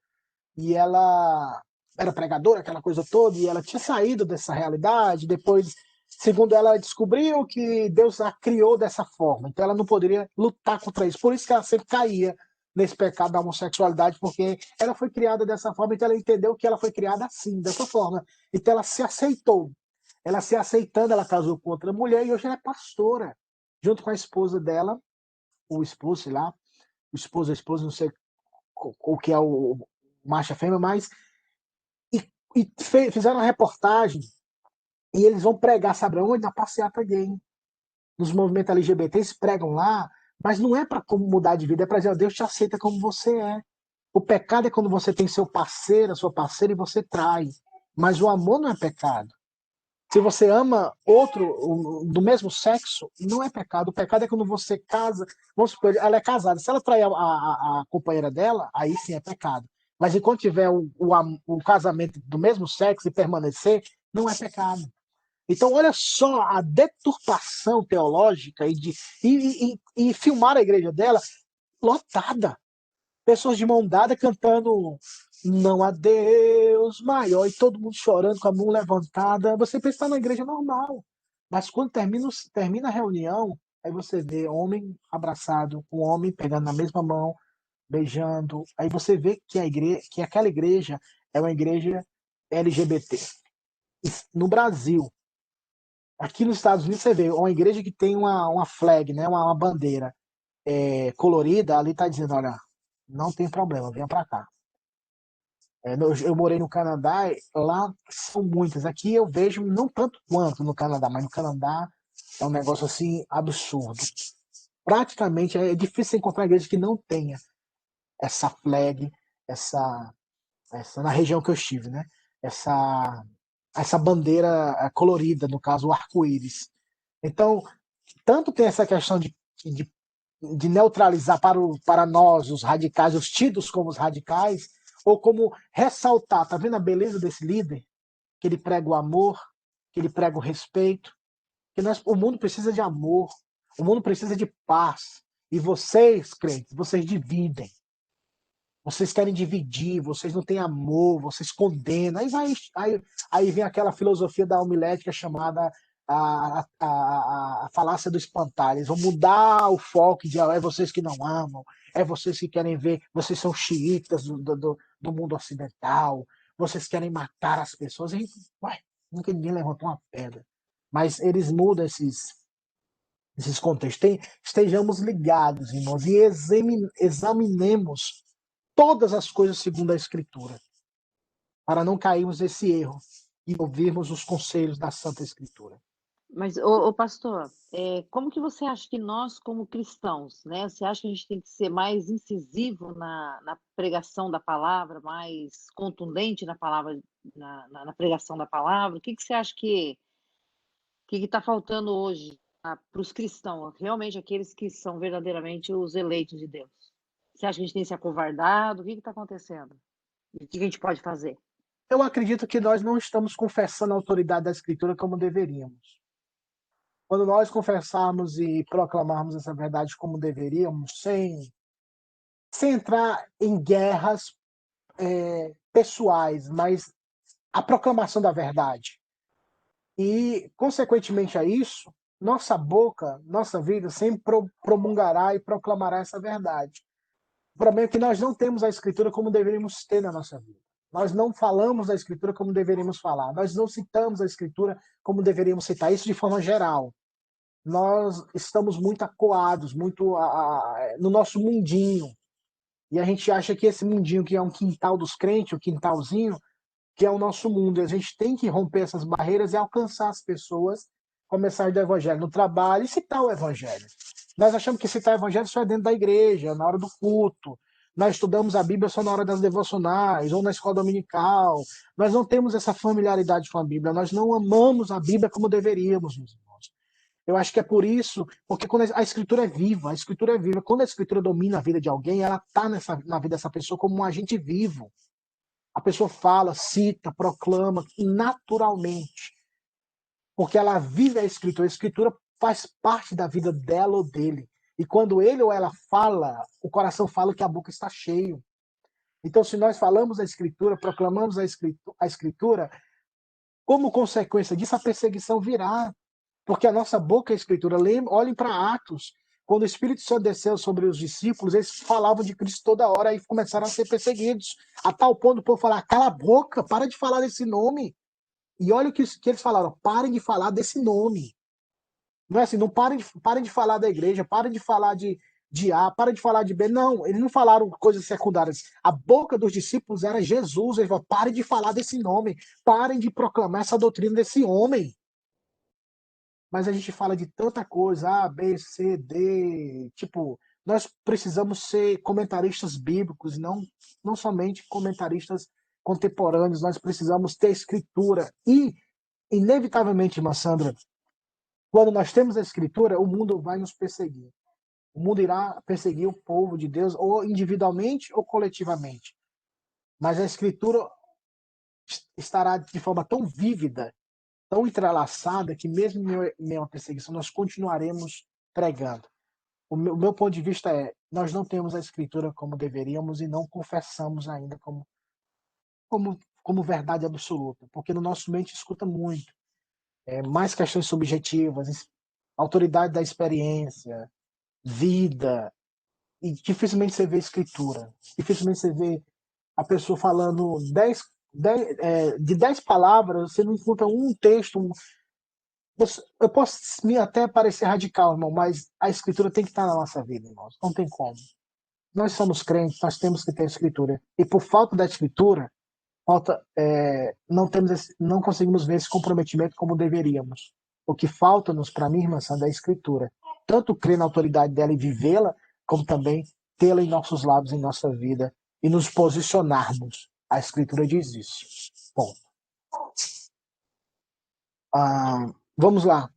E ela era pregadora, aquela coisa toda, e ela tinha saído dessa realidade. Depois, segundo ela, descobriu que Deus a criou dessa forma, então ela não poderia lutar contra isso. Por isso que ela sempre caía nesse pecado da homossexualidade, porque ela foi criada dessa forma, então ela entendeu que ela foi criada assim, dessa forma. Então ela se aceitou. Ela se aceitando, ela casou com outra mulher e hoje ela é pastora, junto com a esposa dela, o esposo, sei lá, o esposo, a esposa, não sei o que é o macho e fêmea, mas fizeram uma reportagem e eles vão pregar, sabe onde? Na passeata gay. Nos movimentos LGBT, eles pregam lá, mas não é para como mudar de vida, é para dizer, ó, Deus te aceita como você é. O pecado é quando você tem seu parceiro, a sua parceira e você trai. Mas o amor não é pecado. Se você ama outro do mesmo sexo, não é pecado. O pecado é quando você casa. Vamos supor, ela é casada. Se ela trair a companheira dela, aí sim é pecado. Mas enquanto tiver o casamento do mesmo sexo e permanecer, não é pecado. Então, olha só a deturpação teológica e filmar a igreja dela lotada. Pessoas de mão dada cantando Não há Deus maior, e todo mundo chorando com a mão levantada. Você pensa que está na igreja normal. Mas quando termina a reunião, aí você vê homem abraçado com homem pegando na mesma mão, beijando. Aí você vê que que aquela igreja é uma igreja LGBT. No Brasil, aqui nos Estados Unidos, você vê uma igreja que tem uma flag, né, uma bandeira colorida, ali está dizendo, olha, não tem problema, venha para cá. Eu morei no Canadá, lá são muitas. Aqui eu vejo não tanto quanto no Canadá, mas no Canadá é um negócio assim absurdo. Praticamente é difícil encontrar igreja que não tenha essa flag, essa, essa na região que eu estive, né? Essa, essa bandeira colorida, no caso o arco-íris. Então, tanto tem essa questão de, de neutralizar para nós, os radicais, os tidos como os radicais, ou como ressaltar, tá vendo a beleza desse líder? Que ele prega o amor, que ele prega o respeito, que o mundo precisa de amor, o mundo precisa de paz. E vocês, crentes, vocês dividem. Vocês querem dividir, vocês não têm amor, vocês condenam. Aí vem aquela filosofia da homilética chamada a falácia do espantalho. Eles vão mudar o foco de é vocês que não amam, é vocês que querem ver, vocês são xiitas do mundo ocidental, vocês querem matar as pessoas. E, ué, nunca ninguém levantou uma pedra. Mas eles mudam esses contextos. Estejamos ligados, irmãos, e examinemos todas as coisas segundo a Escritura, para não cairmos nesse erro e ouvirmos os conselhos da Santa Escritura. Mas, pastor, como que você acha que nós, como cristãos, né, você acha que a gente tem que ser mais incisivo na pregação da palavra, mais contundente na palavra, na pregação da palavra? O que que você acha que está faltando hoje para os cristãos, realmente aqueles que são verdadeiramente os eleitos de Deus? Você acha que a gente tem se acovardado? O que está acontecendo? E o que a gente pode fazer? Eu acredito que nós não estamos confessando a autoridade da Escritura como deveríamos. Quando nós confessarmos e proclamarmos essa verdade como deveríamos, sem entrar em guerras pessoais, mas a proclamação da verdade. E, consequentemente a isso, nossa boca, nossa vida sempre promulgará e proclamará essa verdade. O problema é que nós não temos a Escritura como deveríamos ter na nossa vida. Nós não falamos da Escritura como deveríamos falar. Nós não citamos a Escritura como deveríamos citar. Isso de forma geral. Nós estamos muito acuados, muito no nosso mundinho. E a gente acha que esse mundinho, que é um quintal dos crentes, o quintalzinho, que é o nosso mundo. E a gente tem que romper essas barreiras e alcançar as pessoas com a mensagem do Evangelho no trabalho e citar o Evangelho. Nós achamos que citar o Evangelho só é dentro da igreja, na hora do culto. Nós estudamos a Bíblia só na hora das devocionais ou na escola dominical. Nós não temos essa familiaridade com a Bíblia. Nós não amamos a Bíblia como deveríamos, meus irmãos. Eu acho que é por isso, porque quando a Escritura é viva, a Escritura é viva. Quando a Escritura domina a vida de alguém, ela está na vida dessa pessoa como um agente vivo. A pessoa fala, cita, proclama naturalmente, porque ela vive a Escritura faz parte da vida dela ou dele. E quando ele ou ela fala, o coração fala que a boca está cheio. Então, se nós falamos a Escritura, proclamamos a Escritura, como consequência disso, a perseguição virá. Porque a nossa boca é a Escritura. Olhem para Atos. Quando o Espírito Santo desceu sobre os discípulos, eles falavam de Cristo toda hora e começaram a ser perseguidos. A tal ponto do povo falar, cala a boca, para de falar desse nome. E olha o que eles falaram, parem de falar desse nome. Não é assim, não parem de falar da igreja, parem de falar de A, parem de falar de B. Não, eles não falaram coisas secundárias. A boca dos discípulos era Jesus. Eles falaram, parem de falar desse nome, parem de proclamar essa doutrina desse homem. Mas a gente fala de tanta coisa, A, B, C, D, tipo, nós precisamos ser comentaristas bíblicos, não somente comentaristas contemporâneos, nós precisamos ter escritura. E, inevitavelmente, irmã Sandra, quando nós temos a escritura, o mundo vai nos perseguir. O mundo irá perseguir o povo de Deus, ou individualmente ou coletivamente. Mas a escritura estará de forma tão vívida, tão entrelaçada, que mesmo em meio à perseguição, nós continuaremos pregando. O meu ponto de vista é, nós não temos a escritura como deveríamos e não confessamos ainda como verdade absoluta, porque no nosso mente escuta muito, mais questões subjetivas, autoridade da experiência, vida, e dificilmente você vê escritura, dificilmente você vê a pessoa falando de 10 palavras, você não encontra um texto. Eu posso me até parecer radical, irmão, mas a escritura tem que estar na nossa vida, irmãos. Não tem como. Nós somos crentes, nós temos que ter a escritura. E por falta da escritura, não conseguimos ver esse comprometimento como deveríamos. O que falta-nos, para mim, irmã Sandra, é a escritura. Tanto crer na autoridade dela e vivê-la, como também tê-la em nossos lábios, em nossa vida, e nos posicionarmos. A escritura diz isso. Bom, vamos lá.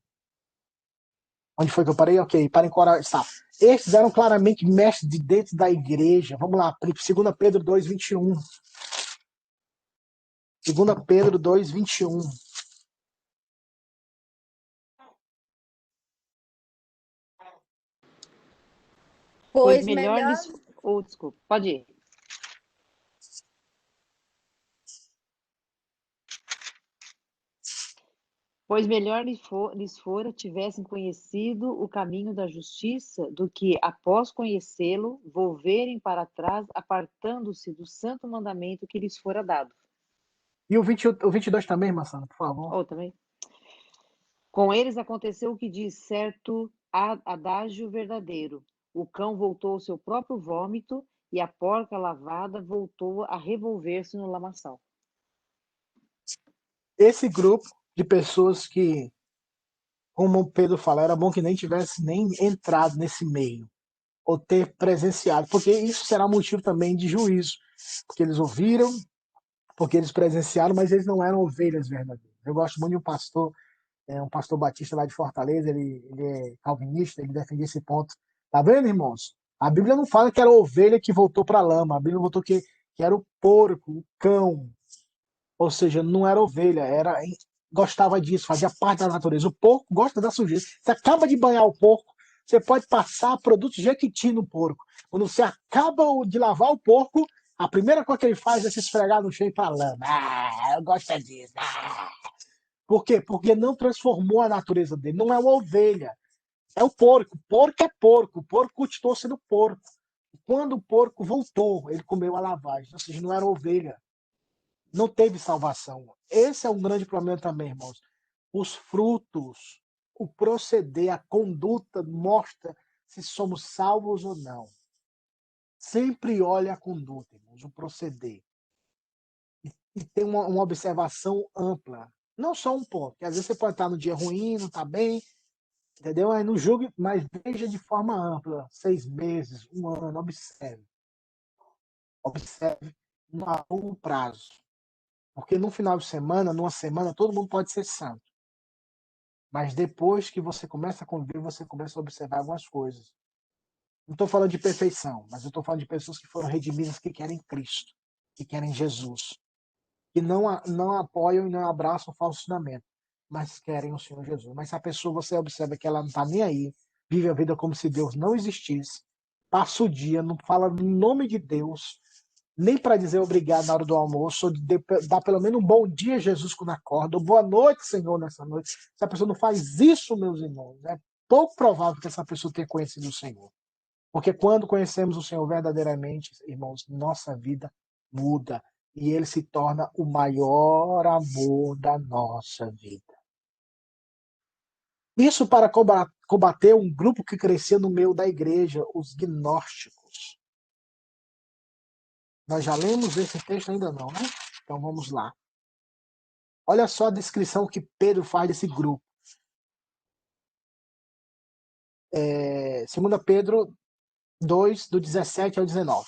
Onde foi que eu parei? Ok, para encorajar. Estes eram claramente mestres de dentro da igreja. Vamos lá, 2 Pedro 2, 21. 2 Pedro 2, 21. Pois melhor lhes... desculpa, pode ir. Pois melhor lhes fora tivessem conhecido o caminho da justiça do que, após conhecê-lo, volverem para trás, apartando-se do santo mandamento que lhes fora dado. E o 22 também, Massana, por favor. Também. Com eles aconteceu o que diz certo adágio verdadeiro. O cão voltou ao seu próprio vômito e a porca lavada voltou a revolver-se no lamaçal. Esse grupo de pessoas que, como o Pedro fala, era bom que nem tivesse nem entrado nesse meio, ou ter presenciado, porque isso será motivo também de juízo, porque eles ouviram, porque eles presenciaram, mas eles não eram ovelhas verdadeiras. Eu gosto muito de um pastor batista lá de Fortaleza, ele é calvinista, ele defende esse ponto. Tá vendo, irmãos? A Bíblia não fala que era a ovelha que voltou para a lama, a Bíblia voltou que era o porco, o cão, ou seja, não era ovelha, gostava disso, fazia parte da natureza. O porco gosta da sujeira. Você acaba de banhar o porco, você pode passar produto Jequiti no porco. Quando você acaba de lavar o porco, a primeira coisa que ele faz é se esfregar no chão e ir para a lama. Eu gosto disso. Por quê? Porque não transformou a natureza dele. Não é uma ovelha. É o porco. Porco é porco. O porco continuou sendo porco. Quando o porco voltou, ele comeu a lavagem. Ou seja, não era ovelha. não teve salvação. Esse é um grande problema também, irmãos. Os frutos, o proceder, a conduta mostra se somos salvos ou não. Sempre olhe a conduta, irmãos, o proceder. E tem uma observação ampla. Não só um ponto, que às vezes você pode estar no dia ruim, não está bem, entendeu? Aí não julgue, mas veja de forma ampla, 6 meses, 1 ano, observe. Observe a longo prazo. Porque no final de semana, numa semana, todo mundo pode ser santo. Mas depois que você começa a conviver, você começa a observar algumas coisas. Não estou falando de perfeição, mas eu estou falando de pessoas que foram redimidas, que querem Cristo, que querem Jesus, que não apoiam e não abraçam o falso ensinamento, mas querem o Senhor Jesus. Mas se a pessoa, você observa que ela não está nem aí, vive a vida como se Deus não existisse, passa o dia, não fala no nome de Deus, nem para dizer obrigado na hora do almoço, ou dar pelo menos um bom dia, Jesus, quando acorda, ou boa noite, Senhor, nessa noite. Se a pessoa não faz isso, meus irmãos, é pouco provável que essa pessoa tenha conhecido o Senhor. Porque quando conhecemos o Senhor verdadeiramente, irmãos, nossa vida muda e ele se torna o maior amor da nossa vida. Isso para combater um grupo que crescia no meio da igreja, os gnósticos. Nós já lemos esse texto ainda não, né? Então vamos lá. Olha só a descrição que Pedro faz desse grupo. 2 Pedro 2, do 17 ao 19.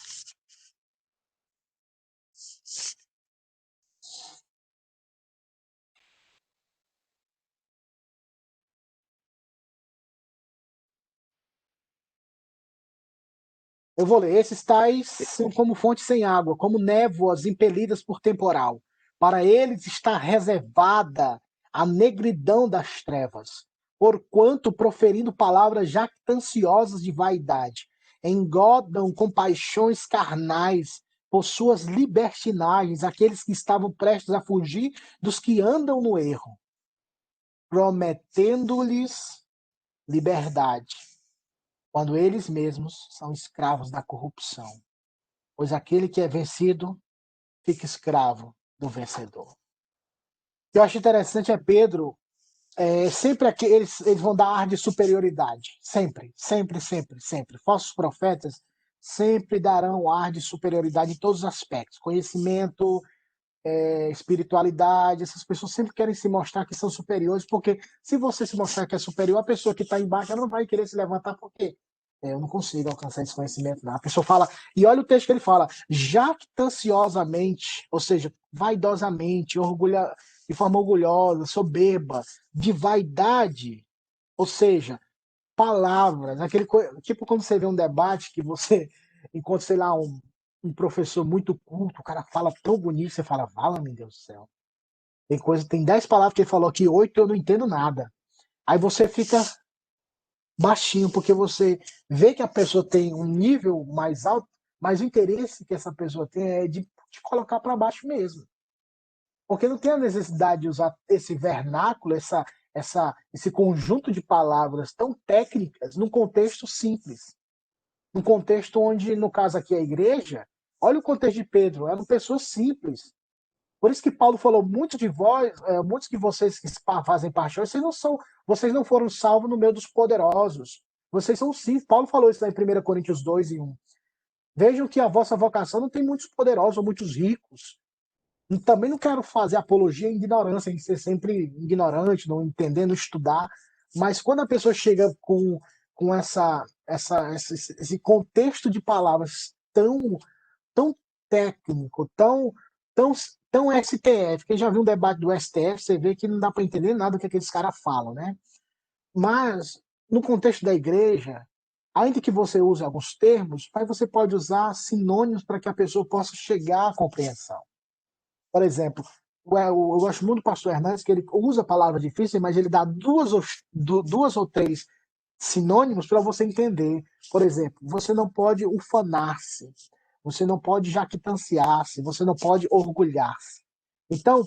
Eu vou ler. Esses tais são como fontes sem água, como névoas impelidas por temporal. Para eles está reservada a negridão das trevas, porquanto, proferindo palavras jactanciosas de vaidade, engodam com paixões carnais por suas libertinagens aqueles que estavam prestes a fugir dos que andam no erro, prometendo-lhes liberdade, quando eles mesmos são escravos da corrupção. Pois aquele que é vencido fica escravo do vencedor. O que eu acho interessante é Pedro, sempre aqui, eles vão dar ar de superioridade. Sempre, sempre, sempre, sempre. Falsos profetas sempre darão ar de superioridade em todos os aspectos. Conhecimento, espiritualidade, essas pessoas sempre querem se mostrar que são superiores, porque se você se mostrar que é superior, a pessoa que está embaixo ela não vai querer se levantar, porque eu não consigo alcançar esse conhecimento, não. A pessoa fala, e olha o texto que ele fala, jactanciosamente, ou seja, vaidosamente, de forma orgulhosa, soberba, de vaidade, ou seja, palavras, tipo quando você vê um debate que você encontra, sei lá, um professor muito culto, o cara fala tão bonito, você fala, vala, meu Deus do céu. Tem 10 palavras que ele falou aqui, 8 eu não entendo nada. Aí você fica baixinho, porque você vê que a pessoa tem um nível mais alto, mas o interesse que essa pessoa tem é de te colocar para baixo mesmo. Porque não tem a necessidade de usar esse vernáculo, esse conjunto de palavras tão técnicas num contexto simples. Num contexto onde, no caso aqui, a igreja, olha o contexto de Pedro, eram pessoas simples. Por isso que Paulo falou, muitos de vocês que fazem parte hoje, vocês não foram salvos no meio dos poderosos. Vocês são simples. Paulo falou isso lá em 1 Coríntios 2 e 1. Vejam que a vossa vocação não tem muitos poderosos ou muitos ricos. E também não quero fazer apologia à ignorância, em ser sempre ignorante, não entender, não estudar. Mas quando a pessoa chega com esse contexto de palavras tão técnico, tão STF, quem já viu um debate do STF, você vê que não dá para entender nada do que aqueles caras falam, né? Mas, no contexto da igreja, ainda que você use alguns termos, mas você pode usar sinônimos para que a pessoa possa chegar à compreensão. Por exemplo, eu gosto muito do pastor Hernandes, que ele usa palavras difíceis, mas ele dá duas ou três sinônimos para você entender. Por exemplo, você não pode ufanar-se, você não pode jactanciar-se, você não pode orgulhar-se. Então,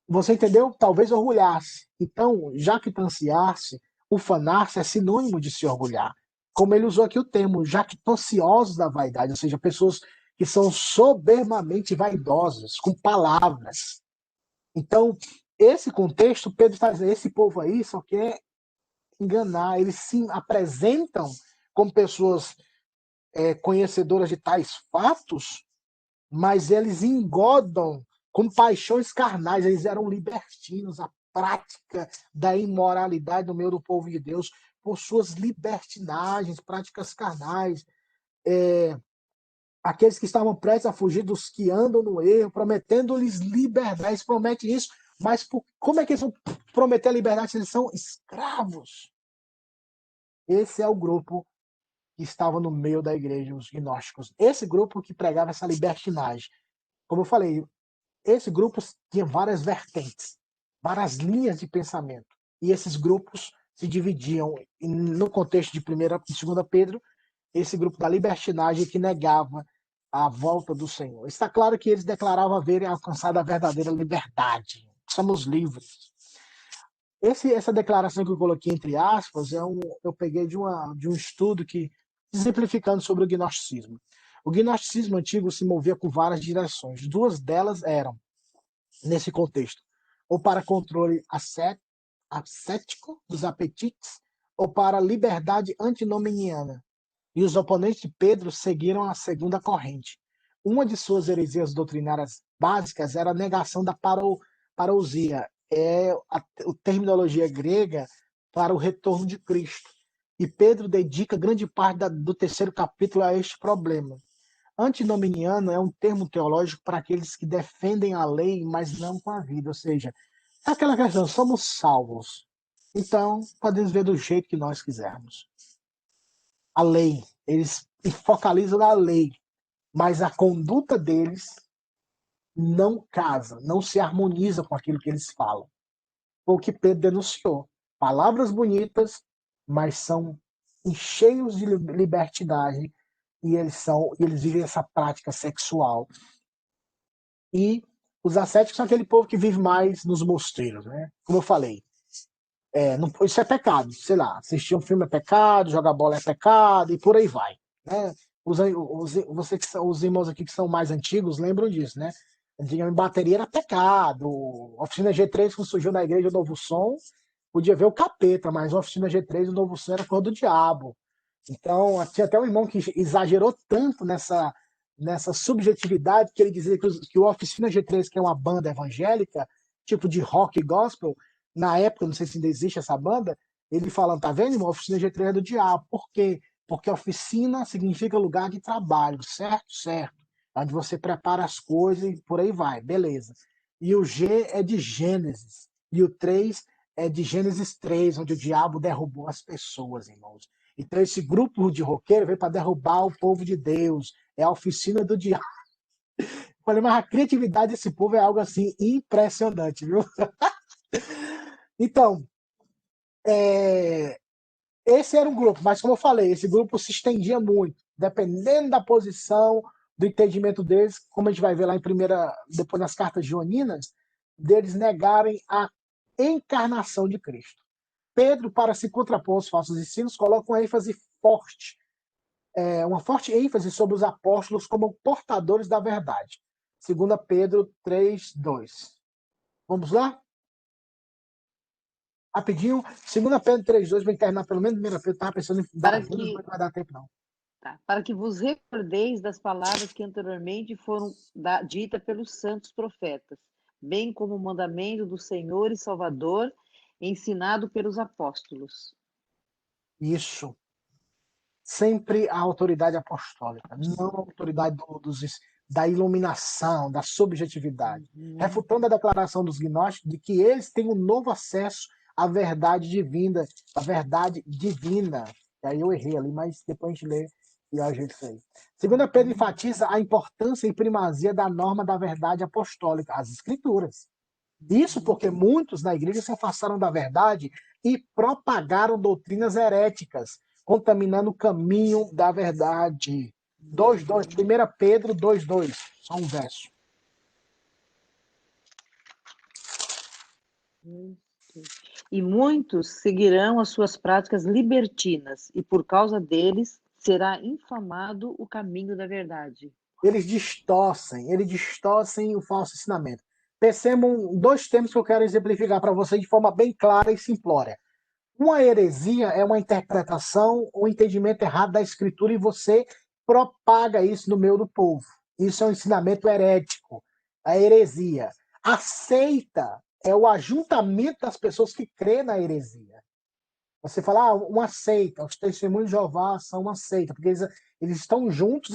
você entendeu? Talvez orgulhar-se. Então, jactanciar-se, ufanar-se é sinônimo de se orgulhar. Como ele usou aqui o termo, jactanciosos da vaidade, ou seja, pessoas que são soberbamente vaidosos, com palavras. Então, esse contexto, Pedro está dizendo, esse povo aí só quer enganar, eles se apresentam como pessoas conhecedoras de tais fatos, mas eles engodam com paixões carnais, eles eram libertinos, a prática da imoralidade no meio do povo de Deus, por suas libertinagens, práticas carnais, aqueles que estavam prestes a fugir dos que andam no erro, prometendo-lhes liberdade, eles prometem isso, mas como é que eles vão prometer a liberdade se eles são escravos? Esse é o grupo que estava no meio da igreja, os gnósticos. Esse grupo que pregava essa libertinagem. Como eu falei, esse grupo tinha várias vertentes, várias linhas de pensamento. E esses grupos se dividiam, no contexto de 1ª e 2ª Pedro, esse grupo da libertinagem que negava a volta do Senhor. Está claro que eles declaravam haverem alcançado a verdadeira liberdade. Somos livres. Essa declaração que eu coloquei entre aspas, eu peguei de um estudo que exemplificando sobre o gnosticismo. O gnosticismo antigo se movia com várias direções. 2 delas eram, nesse contexto, ou para controle ascético dos apetites, ou para liberdade antinominiana. E os oponentes de Pedro seguiram a segunda corrente. Uma de suas heresias doutrinárias básicas era a negação da parousia, a terminologia grega para o retorno de Cristo. E Pedro dedica grande parte do 3º capítulo a este problema. Antinominiano é um termo teológico para aqueles que defendem a lei, mas não com a vida. Ou seja, é aquela questão, somos salvos. Então, podemos ver do jeito que nós quisermos. A lei, eles focalizam na lei, mas a conduta deles não casa, não se harmoniza com aquilo que eles falam. Foi o que Pedro denunciou. Palavras bonitas, mas são cheios de libertinagem e eles vivem essa prática sexual. E os ascéticos são aquele povo que vive mais nos mosteiros, né? Como eu falei, isso é pecado, sei lá, assistir um filme é pecado, jogar bola é pecado e por aí vai, né? Os irmãos aqui que são mais antigos lembram disso, né? Antigamente bateria era pecado, oficina G3 quando surgiu na igreja o Novo Som, podia ver o capeta, mas a oficina G3 o Novo Som era coisa do diabo. Então, tinha até um irmão que exagerou tanto nessa subjetividade que ele dizia que o Oficina G3, que é uma banda evangélica, tipo de rock e gospel, na época, não sei se ainda existe essa banda, ele falando, tá vendo, irmão? A Oficina G3 é do diabo. Por quê? Porque oficina significa lugar de trabalho, certo? Certo. Onde você prepara as coisas e por aí vai, beleza. E o G é de Gênesis. E o 3 é de Gênesis 3, onde o diabo derrubou as pessoas, irmãos. Então, esse grupo de roqueiro veio para derrubar o povo de Deus. É a oficina do diabo. Falei, mas a criatividade desse povo é algo assim impressionante, viu? Então, esse era um grupo, mas como eu falei, esse grupo se estendia muito, dependendo da posição, do entendimento deles, como a gente vai ver lá depois nas cartas joaninas, deles negarem a encarnação de Cristo. Pedro, para se contrapor aos falsos ensinos, coloca uma ênfase forte, uma forte ênfase sobre os apóstolos como portadores da verdade. 2 Pedro 3:2. Vamos lá? Rapidinho. 2 Pedro 3:2, vai terminar pelo menos 1 Pedro. Estava pensando em dar mas não vai dar tempo, não. Tá. Para que vos recordeis das palavras que anteriormente foram ditas pelos santos profetas, bem como o mandamento do Senhor e Salvador, ensinado pelos apóstolos. Isso. Sempre a autoridade apostólica, não a autoridade da iluminação, da subjetividade. Refutando a declaração dos gnósticos de que eles têm um novo acesso à verdade divina, a verdade divina. E aí eu errei ali, mas depois a gente lê e ajeita isso aí. 2 Pedro enfatiza a importância e primazia da norma da verdade apostólica, as escrituras. Isso porque muitos na igreja se afastaram da verdade e propagaram doutrinas heréticas, contaminando o caminho da verdade. 2:2, 1 Pedro 2:2, só um verso. E muitos seguirão as suas práticas libertinas, e por causa deles será infamado o caminho da verdade. eles distorcem o falso ensinamento. Percebam dois termos que eu quero exemplificar para vocês de forma bem clara e simplória. Uma heresia é uma interpretação ou entendimento errado da escritura e você propaga isso no meio do povo. Isso é um ensinamento herético, a heresia. A seita é o ajuntamento das pessoas que crê na heresia. Você fala, uma seita, os testemunhos de Jeová são uma seita, porque eles estão juntos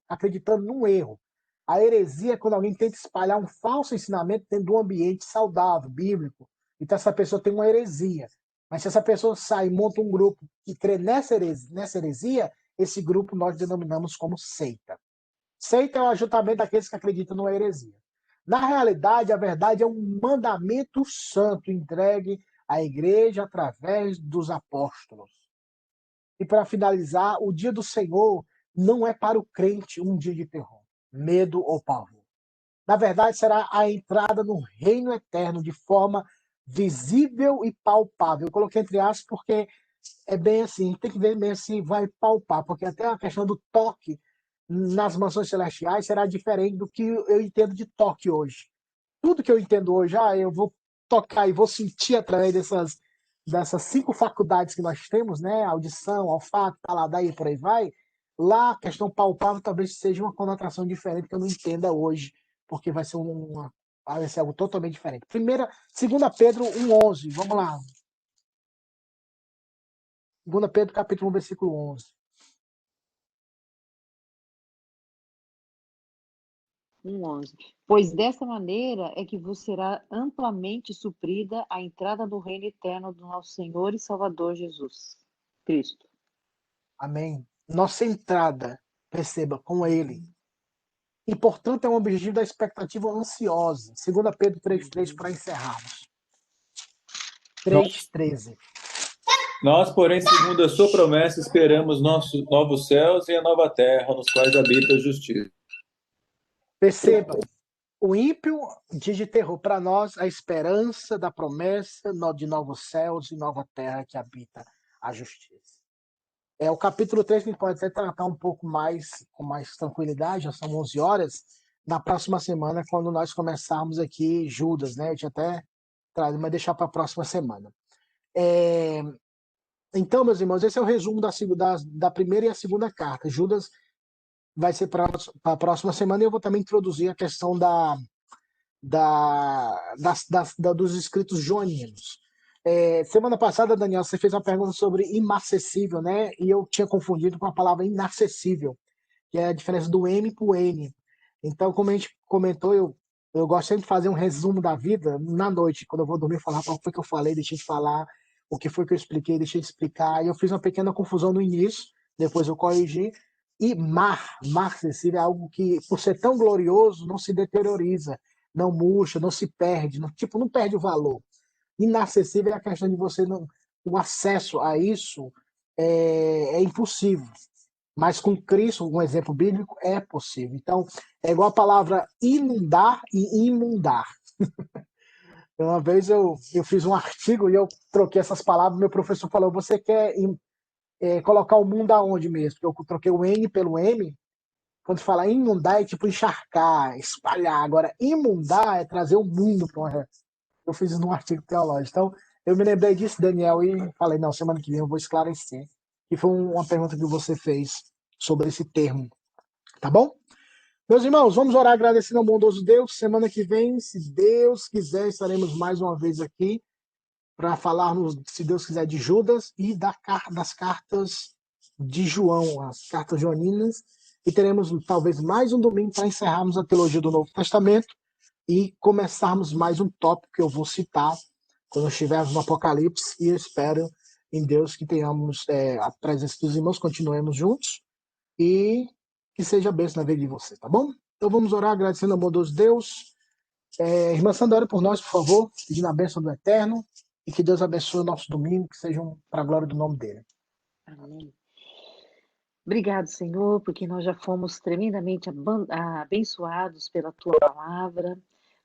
acreditando num erro. A heresia é quando alguém tenta espalhar um falso ensinamento dentro de um ambiente saudável, bíblico. Então essa pessoa tem uma heresia. Mas se essa pessoa sai e monta um grupo que crê nessa heresia, esse grupo nós denominamos como seita. Seita é o ajuntamento daqueles que acreditam numa heresia. Na realidade, a verdade é um mandamento santo entregue à igreja através dos apóstolos. E para finalizar, o dia do Senhor não é para o crente um dia de terror, medo ou pavor. Na verdade, será a entrada no reino eterno de forma visível e palpável. Eu coloquei entre aspas porque é bem assim, tem que ver bem assim, vai palpar, porque até a questão do toque nas mansões celestiais será diferente do que eu entendo de toque hoje. Tudo que eu entendo hoje, eu vou tocar e vou sentir através dessas 5 faculdades que nós temos, né? Audição, olfato, paladar e por aí vai. Lá, a questão palpável talvez seja uma conotação diferente que eu não entenda hoje, porque vai ser algo totalmente diferente. 2 Pedro 1,11, vamos lá. 2 Pedro capítulo 1, versículo 11. 1:11. Pois dessa maneira é que vos será amplamente suprida a entrada no reino eterno do nosso Senhor e Salvador Jesus Cristo. Amém. Nossa entrada, perceba, com ele. E, portanto, é um objetivo da expectativa ansiosa. 2 Pedro 3,3 para encerrarmos. 3,13. Nós, porém, segundo a sua promessa, esperamos nossos novos céus e a nova terra, nos quais habita a justiça. Perceba, o ímpio diz de terror para nós a esperança da promessa de novos céus e nova terra que habita a justiça. O capítulo 3 que a gente pode até tratar um pouco mais, com mais tranquilidade, já são 11 horas, na próxima semana, quando nós começarmos aqui Judas, né? A gente até traz, mas deixar para a próxima semana. Então, meus irmãos, esse é o resumo da primeira e a segunda carta. Judas vai ser para a próxima semana e eu vou também introduzir a questão dos escritos joaninos. Semana passada, Daniel, você fez uma pergunta sobre inacessível, né? E eu tinha confundido com a palavra inacessível, que é a diferença do M para o N. Então, como a gente comentou, eu gosto sempre de fazer um resumo da vida na noite, quando eu vou dormir, falar o que foi que eu falei, deixei de falar, o que foi que eu expliquei, deixei de explicar. E eu fiz uma pequena confusão no início, depois eu corrigi. E acessível é algo que, por ser tão glorioso, não se deterioriza, não murcha, não se perde, não perde o valor. Inacessível é a questão de você não. O acesso a isso é impossível. Mas com Cristo, um exemplo bíblico, é possível. Então, é igual a palavra inundar e imundar. Uma vez eu fiz um artigo e eu troquei essas palavras, meu professor falou, você quer colocar o mundo aonde mesmo? Porque eu troquei o N pelo M. Quando fala inundar é tipo encharcar, espalhar. Agora, imundar é trazer o mundo para uma... Eu fiz isso num artigo teológico. Então, eu me lembrei disso, Daniel, e falei, não, semana que vem eu vou esclarecer. E foi uma pergunta que você fez sobre esse termo. Tá bom? Meus irmãos, vamos orar agradecendo ao bondoso Deus. Semana que vem, se Deus quiser, estaremos mais uma vez aqui para falarmos, se Deus quiser, de Judas e das cartas de João, as cartas joaninas. E teremos talvez mais um domingo para encerrarmos a teologia do Novo Testamento e começarmos mais um tópico que eu vou citar quando estivermos no Apocalipse. E eu espero em Deus que tenhamos a presença dos irmãos, continuemos juntos e que seja bênção na vida de você, tá bom? Então vamos orar agradecendo ao bondoso Deus. Irmã Sandra, ore por nós, por favor, pedindo a bênção do Eterno e que Deus abençoe o nosso domingo, que sejam para a glória do nome dele. Amém. Obrigado, Senhor, porque nós já fomos tremendamente abençoados pela Tua palavra.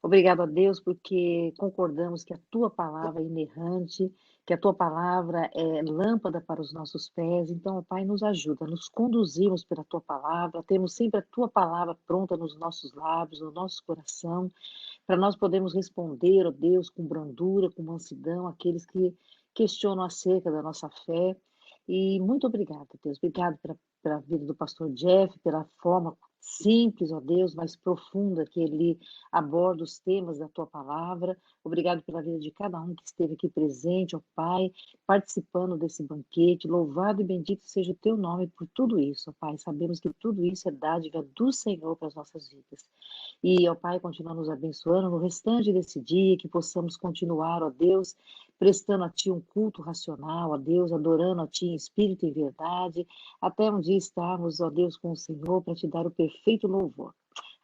Obrigado a Deus, porque concordamos que a Tua palavra é inerrante, que a tua palavra é lâmpada para os nossos pés. Então, ó Pai, nos ajuda, nos conduzimos pela tua palavra, temos sempre a tua palavra pronta nos nossos lábios, no nosso coração, para nós podermos responder, ó Deus, com brandura, com mansidão, aqueles que questionam acerca da nossa fé. E muito obrigada, Deus. Obrigado pela vida do pastor Jeff, pela forma simples, ó Deus, mas profunda que ele aborda os temas da tua palavra. Obrigado pela vida de cada um que esteve aqui presente, ó Pai, participando desse banquete. Louvado e bendito seja o teu nome por tudo isso, ó Pai. Sabemos que tudo isso é dádiva do Senhor para as nossas vidas. E, ó Pai, continua nos abençoando no restante desse dia, que possamos continuar, ó Deus, prestando a Ti um culto racional, ó Deus, adorando a Ti em espírito e verdade, até um dia estarmos, ó Deus, com o Senhor para Te dar o perfeito louvor.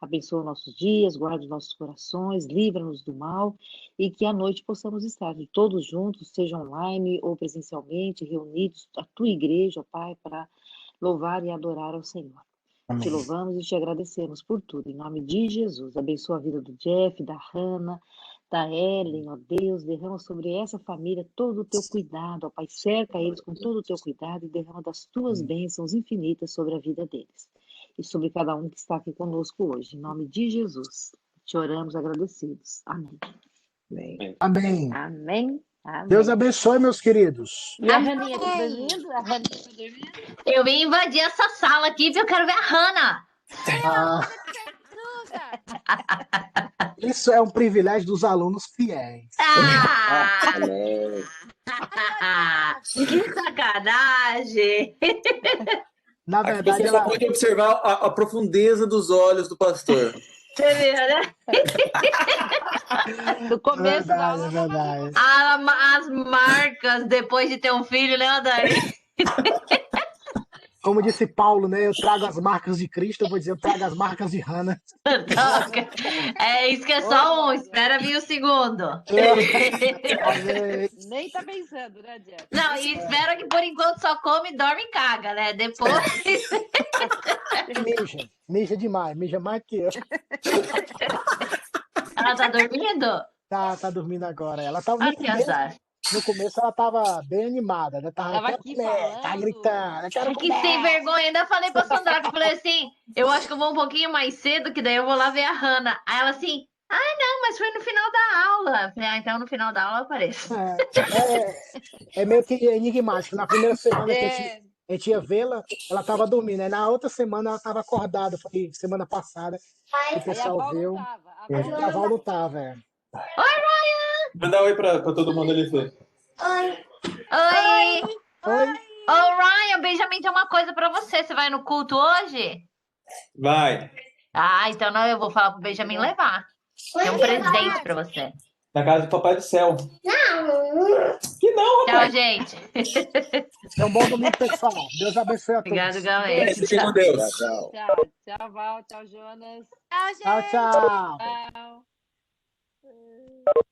Abençoa nossos dias, guarda os nossos corações, livra-nos do mal e que à noite possamos estar todos juntos, seja online ou presencialmente, reunidos, a Tua igreja, ó Pai, para louvar e adorar ao Senhor. Amém. Te louvamos e te agradecemos por tudo, em nome de Jesus. Abençoa a vida do Jeff, da Hannah, da Ellen, ó Deus, derrama sobre essa família todo o teu cuidado, ó Pai, cerca eles com todo o teu cuidado e derrama das tuas bênçãos infinitas sobre a vida deles e sobre cada um que está aqui conosco hoje, em nome de Jesus. Te oramos agradecidos. Amém. Amém. Amém. Amém. Deus abençoe, meus queridos. E a Raninha tá dormindo? A Raninha tá dormindo? Eu vim invadir essa sala aqui porque eu quero ver a Hannah. Ah, isso é um privilégio dos alunos fiéis. Ah! Amém. Que sacanagem! Na Aqui verdade, você só ela, pode observar a profundeza dos olhos do pastor. Você viu, né? No começo da verdade, aula, é verdade. As marcas depois de ter um filho, né, Dani? Como disse Paulo, né? Eu trago as marcas de Cristo, eu vou dizer, eu trago as marcas de Hannah. É isso que é só um, espera vir o segundo. Amém. nem tá pensando, né, Jeff? Não, e espera que por enquanto só come, dorme e caga, né? Depois. Mija demais, mija mais que eu. Ela tá dormindo? Tá dormindo agora. Ela tava Ai, que azar. no começo ela tava bem animada, né? Tava "Quero aqui comer", falando. tá gritando, "Eu quero Ai, que comer". sem vergonha. Ainda falei pra Sandra, que eu falei assim, eu acho que eu vou um pouquinho mais cedo, que daí eu vou lá ver a Hannah. Aí ela assim, não, mas foi no final da aula. Eu falei, então no final da aula eu apareço. É meio que enigmático. Na primeira semana que É, a gente ia vê-la, ela tava dormindo. Aí na outra semana ela tava acordada. Foi semana passada que o aí a pessoal Val viu. não tava. A A Val Val não tava, é. Manda um oi pra todo mundo ali, Fê. Oi! Oi? Ô, Ryan, o Benjamin tem uma coisa pra você. Você vai no culto hoje? Vai. Então não, eu vou falar pro Benjamin levar. Tem um presente pra você. Na casa do Papai do Céu. Que não, Tchau, rapaz. gente. É um bom domingo, pessoal. Deus abençoe a todos. Obrigado, galera. Fiquem com Deus. Tchau, tchau, Val, tchau, Jonas. Tchau, tchau. Tchau.